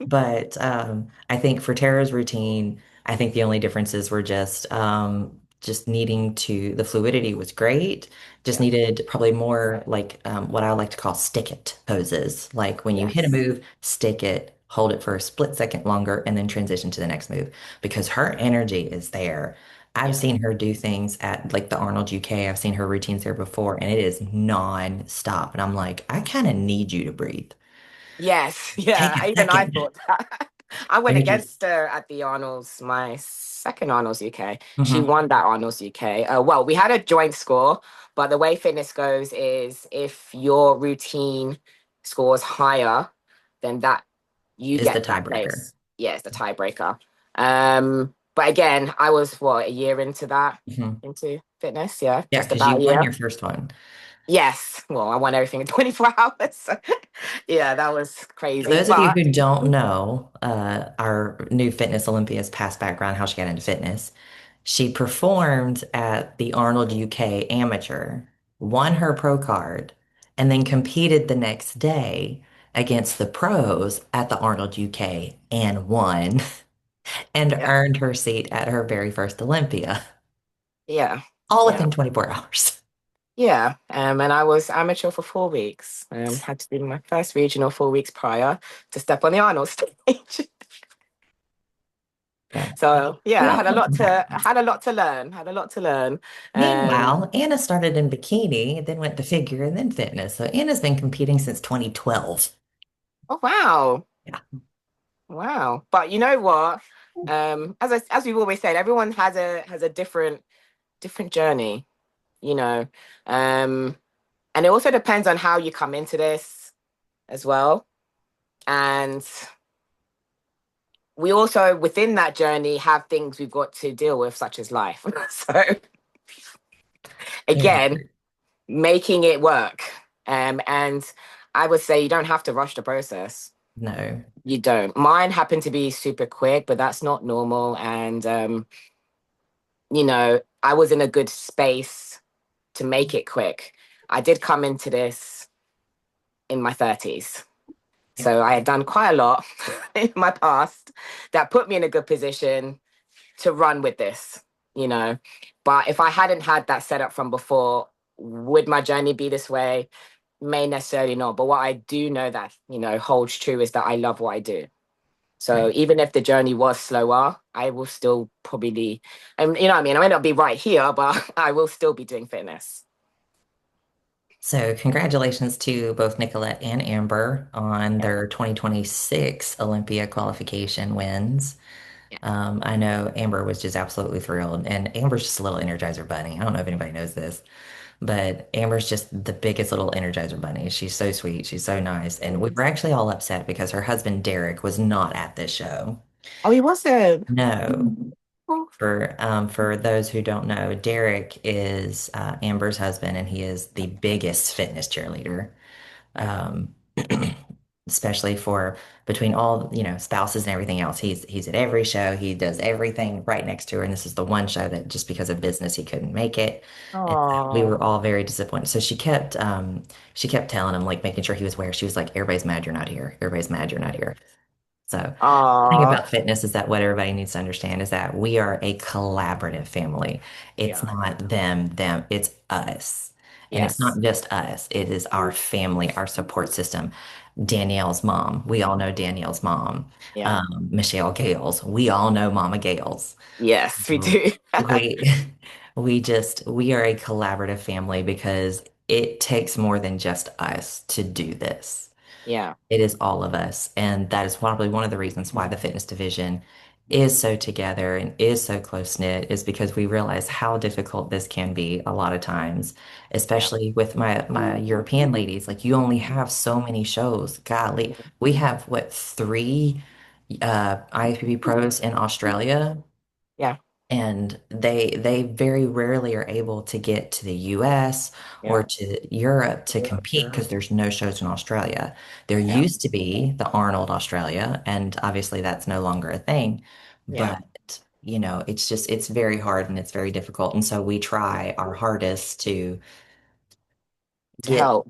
A: But I think for Tara's routine, I think the only differences were just needing to, the fluidity was great. Just
B: Yeah.
A: needed probably more like what I like to call stick it poses. Like when you hit a
B: Yes.
A: move, stick it, hold it for a split second longer, and then transition to the next move because her energy is there. I've
B: Yeah.
A: seen her do things at like the Arnold UK. I've seen her routines there before, and it is non-stop. And I'm like, I kind of need you to breathe.
B: Yes.
A: Take
B: Yeah.
A: a
B: Even I
A: second.
B: thought that. I
A: Or
B: went
A: did you?
B: against her at the Arnold's, my second Arnold's UK. She
A: Hmm.
B: won that Arnold's UK. Well, we had a joint score, but the way fitness goes is if your routine scores higher, then that you
A: Is the
B: get that
A: tiebreaker.
B: place. Yeah, it's the tiebreaker. But again, I was what, a year into that,
A: Hmm.
B: into fitness. Yeah,
A: Yeah,
B: just
A: because
B: about
A: you
B: a
A: won
B: year.
A: your first one.
B: Yes. Well, I won everything in 24 hours. So, yeah, that was
A: For
B: crazy.
A: those of you
B: But
A: who don't know, our new fitness Olympia's past background, how she got into fitness, she performed at the Arnold UK Amateur, won her pro card, and then competed the next day against the pros at the Arnold UK and won and
B: yeah,
A: earned her seat at her very first Olympia,
B: yeah,
A: all
B: yeah.
A: within 24 hours.
B: Yeah, and I was amateur for 4 weeks. Had to do my first regional 4 weeks prior to step on the Arnold stage.
A: But
B: So
A: we
B: yeah, I
A: all
B: had a
A: come
B: lot
A: from
B: to
A: backgrounds.
B: learn. Had a lot to learn. Um,
A: Meanwhile, Anna started in bikini, then went to figure, and then fitness. So Anna's been competing since 2012.
B: oh wow,
A: Yeah.
B: wow. But you know what? As we've always said, everyone has a different journey. You know, um, and it also depends on how you come into this as well. And we also within that journey have things we've got to deal with, such as life. So
A: Very
B: again,
A: true.
B: making it work. And I would say you don't have to rush the process.
A: No.
B: You don't. Mine happened to be super quick, but that's not normal. And I was in a good space to make it quick. I did come into this in my 30s.
A: Yeah.
B: So I had done quite a lot in my past that put me in a good position to run with this, you know. But if I hadn't had that setup from before, would my journey be this way? May necessarily not. But what I do know that, holds true is that I love what I do. So
A: Right.
B: even if the journey was slower, I will still probably, and you know what I mean? I may not be right here, but I will still be doing fitness.
A: So congratulations to both Nicolette and Amber on
B: Yeah.
A: their 2026 Olympia qualification wins.
B: Yeah.
A: I know Amber was just absolutely thrilled, and Amber's just a little Energizer bunny. I don't know if anybody knows this, but Amber's just the biggest little Energizer bunny. She's so sweet. She's so nice. And we were actually all upset because her husband Derek was not at this show.
B: Oh, he wasn't.
A: No.
B: Oh,
A: For those who don't know, Derek is Amber's husband, and he is the biggest fitness cheerleader. Um, especially for between all, spouses and everything else. He's at every show. He does everything right next to her. And this is the one show that just because of business he couldn't make it. And so we
B: oh,
A: were all very disappointed. So she kept telling him, like making sure he was aware. She was like, everybody's mad you're not here. Everybody's mad you're not here. So the thing
B: oh,
A: about fitness is that what everybody needs to understand is that we are a collaborative family. It's
B: yeah,
A: not them, it's us. And it's
B: yes,
A: not just us, it is our family, our support system. Danielle's mom, we all know Danielle's mom.
B: yeah,
A: Michelle Gales, we all know Mama Gales.
B: yes, we
A: So
B: do.
A: we we are a collaborative family because it takes more than just us to do this.
B: Yeah,
A: It is all of us. And that is probably one of the reasons why the fitness division is so together and is so close knit, is because we realize how difficult this can be a lot of times,
B: yeah,
A: especially with my European ladies. Like you only have so many shows. Golly, we have what, three IFBB pros in Australia,
B: yeah,
A: and they very rarely are able to get to the US or
B: yeah,
A: to Europe to compete because there's no shows in Australia. There
B: yeah,
A: used to be the Arnold Australia, and obviously that's no longer a thing.
B: yeah.
A: But, it's very hard and it's very difficult. And so we try our hardest to
B: To
A: get
B: help.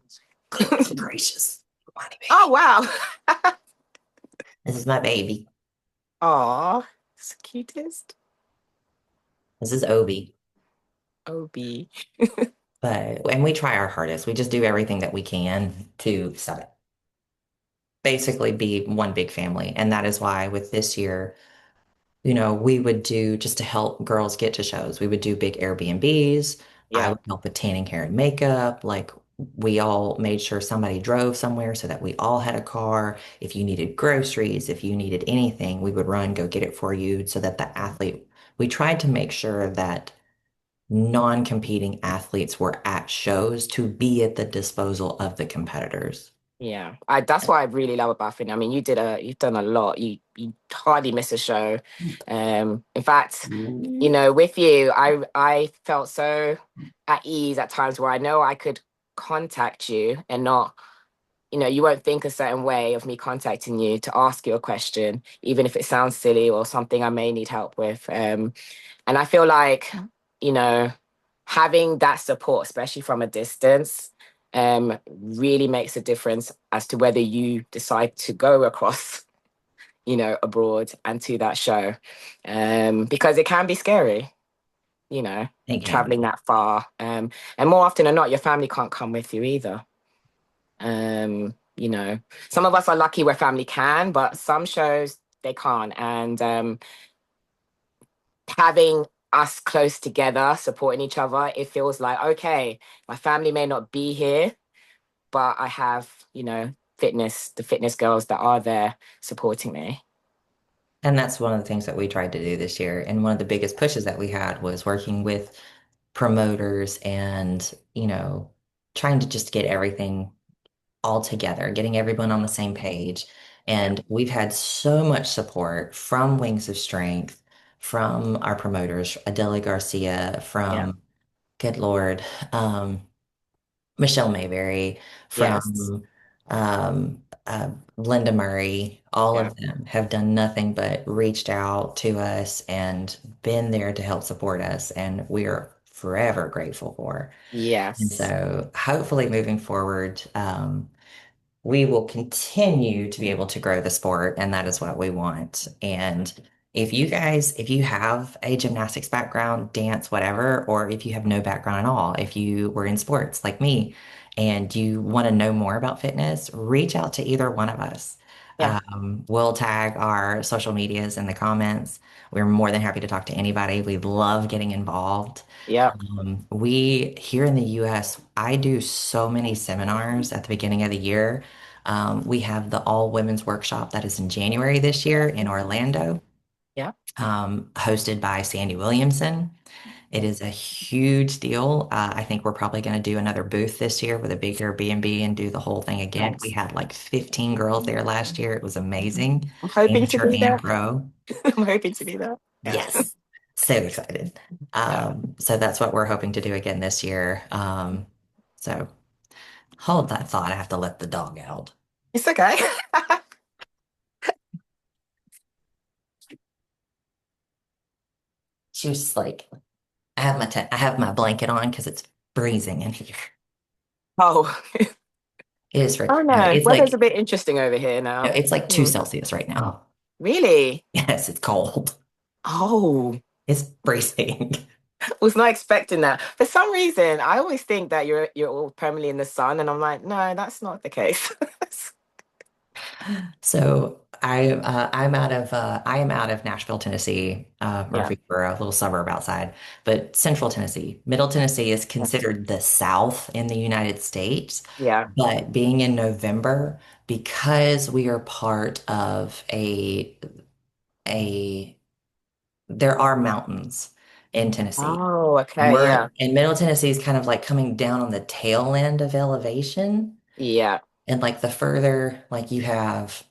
A: goodness gracious. Money
B: Oh
A: baby.
B: wow.
A: This is my baby.
B: Aw, it's the cutest.
A: This is Obi.
B: OB.
A: And we try our hardest. We just do everything that we can to stop it, basically be one big family. And that is why with this year, we would do just to help girls get to shows. We would do big Airbnbs. I
B: Yeah,
A: would help with tanning hair and makeup. Like We all made sure somebody drove somewhere so that we all had a car. If you needed groceries, if you needed anything, we would run, go get it for you so that the athlete, we tried to make sure that non-competing athletes were at shows to be at the disposal of the competitors.
B: Yeah, that's what I really love about fitness. I mean, you've done a lot. You hardly miss a show. In fact, with you, I felt so at ease at times where I know I could contact you and not, you won't think a certain way of me contacting you to ask you a question, even if it sounds silly or something I may need help with. And I feel like, you know, having that support, especially from a distance, really makes a difference as to whether you decide to go across, abroad and to that show. Because it can be scary, you know,
A: It can
B: traveling
A: be.
B: that far. And more often than not, your family can't come with you either. Some of us are lucky where family can, but some shows they can't. And having us close together, supporting each other, it feels like, okay, my family may not be here, but I have, the fitness girls that are there supporting me.
A: And that's one of the things that we tried to do this year. And one of the biggest pushes that we had was working with promoters and, trying to just get everything all together, getting everyone on the same page.
B: Yeah.
A: And we've had so much support from Wings of Strength, from our promoters, Adela Garcia,
B: Yeah.
A: from, good Lord, um, Michelle Mayberry,
B: Yes.
A: from Linda Murray. All
B: Yeah.
A: of them have done nothing but reached out to us and been there to help support us. And we are forever grateful for. And
B: Yes.
A: so hopefully moving forward, we will continue to be able to grow the sport, and that is what we want. And if you have a gymnastics background, dance, whatever, or if you have no background at all, if you were in sports like me and you want to know more about fitness, reach out to either one of us.
B: Yeah.
A: We'll tag our social medias in the comments. We're more than happy to talk to anybody. We love getting involved.
B: Yeah.
A: We here in the US, I do so many seminars at the beginning of the year. We have the all women's workshop that is in January this year in Orlando,
B: Yeah.
A: hosted by Sandy Williamson. It is a huge deal. I think we're probably going to do another booth this year with a big Airbnb and do the whole thing again. We
B: Nice.
A: had like 15 girls there last year. It was amazing,
B: I'm hoping to
A: amateur
B: be
A: and
B: there.
A: pro.
B: I'm hoping to be there. Yeah.
A: Yes. So excited.
B: Yeah.
A: So that's what we're hoping to do again this year. So hold that thought. I have to let the dog out.
B: It's okay.
A: She was just like, I have my blanket on because it's freezing in here.
B: Oh.
A: It is for
B: Oh
A: no,
B: no. Weather's a bit interesting over here now.
A: it's like two
B: Hmm.
A: Celsius right now.
B: Really?
A: Yes, it's cold.
B: Oh.
A: It's freezing.
B: Was not expecting that. For some reason, I always think that you're all permanently in the sun, and I'm like, no, that's not the case.
A: So I am out of Nashville, Tennessee,
B: Yeah,
A: Murfreesboro, a little suburb outside, but Central Tennessee. Middle Tennessee is
B: yes,
A: considered the South in the United States,
B: yeah.
A: but being in November, because we are part of a there are mountains in Tennessee.
B: Oh, okay,
A: We're
B: yeah,
A: and Middle Tennessee is kind of like coming down on the tail end of elevation.
B: yeah,
A: And like the further, like you have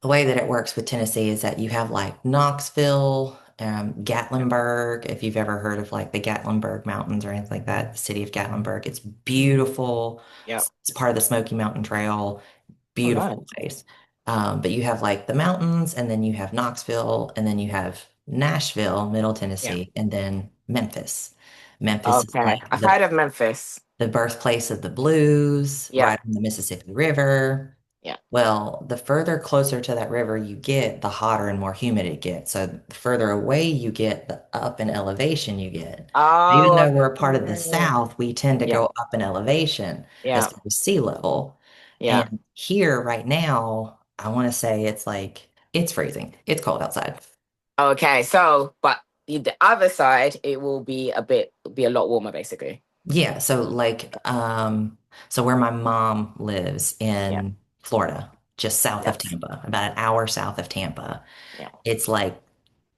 A: the way that it works with Tennessee is that you have like Knoxville, Gatlinburg, if you've ever heard of like the Gatlinburg Mountains or anything like that, the city of Gatlinburg. It's beautiful.
B: yeah.
A: It's part of the Smoky Mountain Trail.
B: Oh,
A: Beautiful
B: nice.
A: place. But you have like the mountains, and then you have Knoxville, and then you have Nashville, Middle
B: Yeah.
A: Tennessee, and then Memphis. Memphis is
B: Okay.
A: like
B: I've heard of Memphis.
A: the birthplace of the blues,
B: Yeah,
A: right on the Mississippi River.
B: yeah.
A: Well, the further closer to that river you get, the hotter and more humid it gets. So the further away you get, the up in elevation you get. Even
B: Oh,
A: though we're a part of the
B: okay.
A: South, we tend to
B: Yeah,
A: go up in elevation as
B: yeah,
A: far as sea level.
B: yeah.
A: And here right now, I want to say it's like it's freezing. It's cold outside.
B: Okay, so, but the other side, it will be a lot warmer, basically.
A: Yeah, so so where my mom lives
B: Yeah,
A: in Florida, just south of
B: yes,
A: Tampa, about an hour south of Tampa,
B: yeah,
A: it's like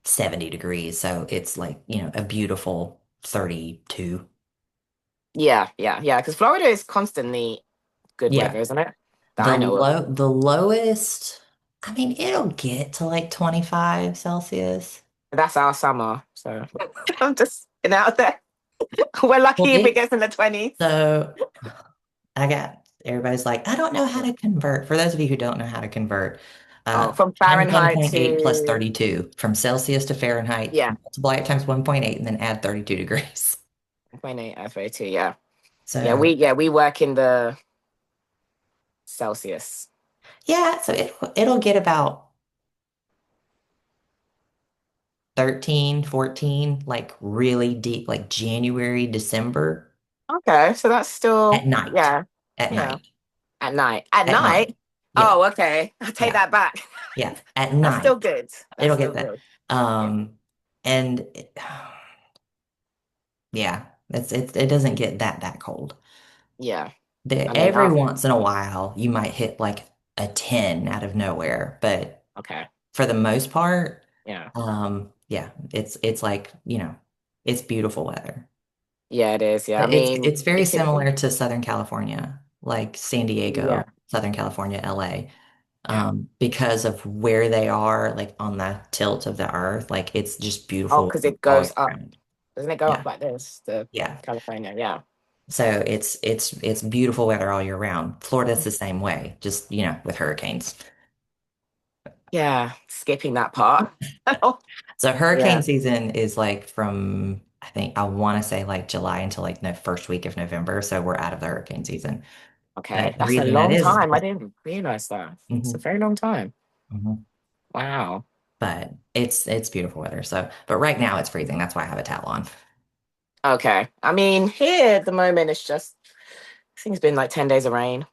A: 70 degrees, so it's like, a beautiful 32.
B: yeah. Because Florida is constantly good
A: Yeah.
B: weather, isn't it? That I know of.
A: The lowest, I mean, it'll get to like 25 Celsius.
B: That's our summer, so I'm just out there. We're
A: Well,
B: lucky if it
A: it
B: gets in the 20s.
A: so everybody's like, I don't know how
B: Yeah.
A: to convert. For those of you who don't know how to convert,
B: Oh, from
A: times
B: Fahrenheit
A: 1.8 plus
B: to
A: 32 from Celsius to Fahrenheit,
B: yeah,
A: multiply it times 1.8 and then add 32 degrees.
B: 0.8 F-A-2, yeah.
A: So,
B: Yeah, we work in the Celsius.
A: yeah, so it'll get about 13, 14, like really deep, like January, December
B: Okay, so that's
A: at
B: still
A: night.
B: yeah,
A: At
B: yeah.
A: night.
B: At night. At
A: At night.
B: night?
A: Yeah.
B: Oh, okay. I take
A: Yeah.
B: that back.
A: Yeah. At
B: That's
A: night.
B: still good. That's
A: It'll
B: still
A: get that.
B: good. Yeah.
A: And yeah, it doesn't get that cold.
B: Yeah. I mean,
A: Every
B: oh,
A: once in a while, you might hit like a 10 out of nowhere, but
B: okay.
A: for the most part,
B: Yeah.
A: yeah, it's like, it's beautiful weather.
B: Yeah, it is. Yeah. I
A: But it's
B: mean,
A: it's very
B: it could
A: similar to Southern California, like San
B: yeah,
A: Diego, Southern California, LA,
B: yeah.
A: because of where they are, like on the tilt of the earth. Like it's just
B: Oh,
A: beautiful
B: because it
A: all year
B: goes up.
A: round.
B: Doesn't it go
A: Yeah,
B: up like this? The
A: yeah.
B: California, yeah.
A: So it's beautiful weather all year round. Florida's the same way, just with hurricanes.
B: Yeah. Skipping that part.
A: So hurricane
B: Yeah.
A: season is like from I want to say like July until like the first week of November. So we're out of the hurricane season.
B: Okay.
A: But the
B: That's a
A: reason that
B: long
A: is
B: time. I
A: because
B: didn't realize that. It's a
A: mhm,
B: very long time.
A: mhm.
B: Wow.
A: But it's beautiful weather. So, but right now it's freezing. That's why I have a towel on.
B: Okay. I mean, here at the moment, it's just, I think it's been like 10 days of rain.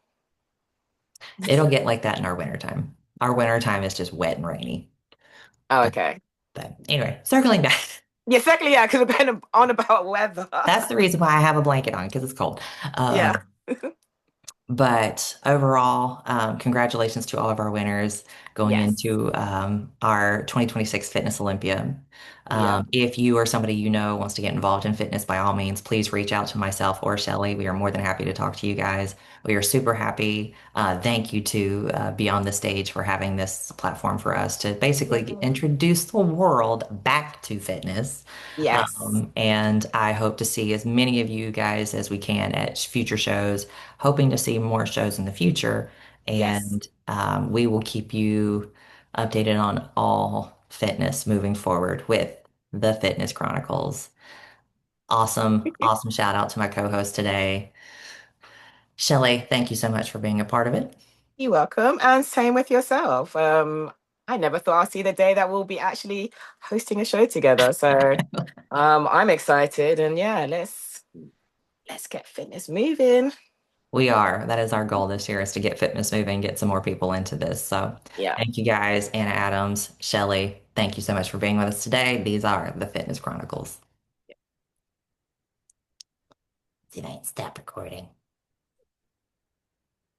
A: It'll get like that in our wintertime. Our wintertime is just wet and rainy.
B: Oh,
A: But,
B: okay.
A: but anyway, circling back.
B: Yeah, exactly. Yeah, because we've been on about weather.
A: That's the reason why I have a blanket on because it's cold.
B: Yeah.
A: But overall, congratulations to all of our winners going
B: Yes.
A: into our 2026 Fitness Olympia.
B: Yeah.
A: If you or somebody you know wants to get involved in fitness, by all means, please reach out to myself or Shelly. We are more than happy to talk to you guys. We are super happy. Thank you to Beyond the Stage for having this platform for us to basically
B: Yeah.
A: introduce the world back to fitness.
B: Yes.
A: And I hope to see as many of you guys as we can at future shows, hoping to see more shows in the future.
B: Yes.
A: And we will keep you updated on all fitness moving forward with the Fitness Chronicles. Awesome, awesome shout out to my co-host today. Shelly, thank you so much for being a part of it.
B: You're welcome. And same with yourself. I never thought I'd see the day that we'll be actually hosting a show together. So I'm excited and yeah, let's get fitness moving.
A: We are. That is our goal this year is to get fitness moving, get some more people into this. So
B: Yeah.
A: thank you guys, Anna Adams, Shelly. Thank you so much for being with us today. These are the Fitness Chronicles. See if I can stop recording.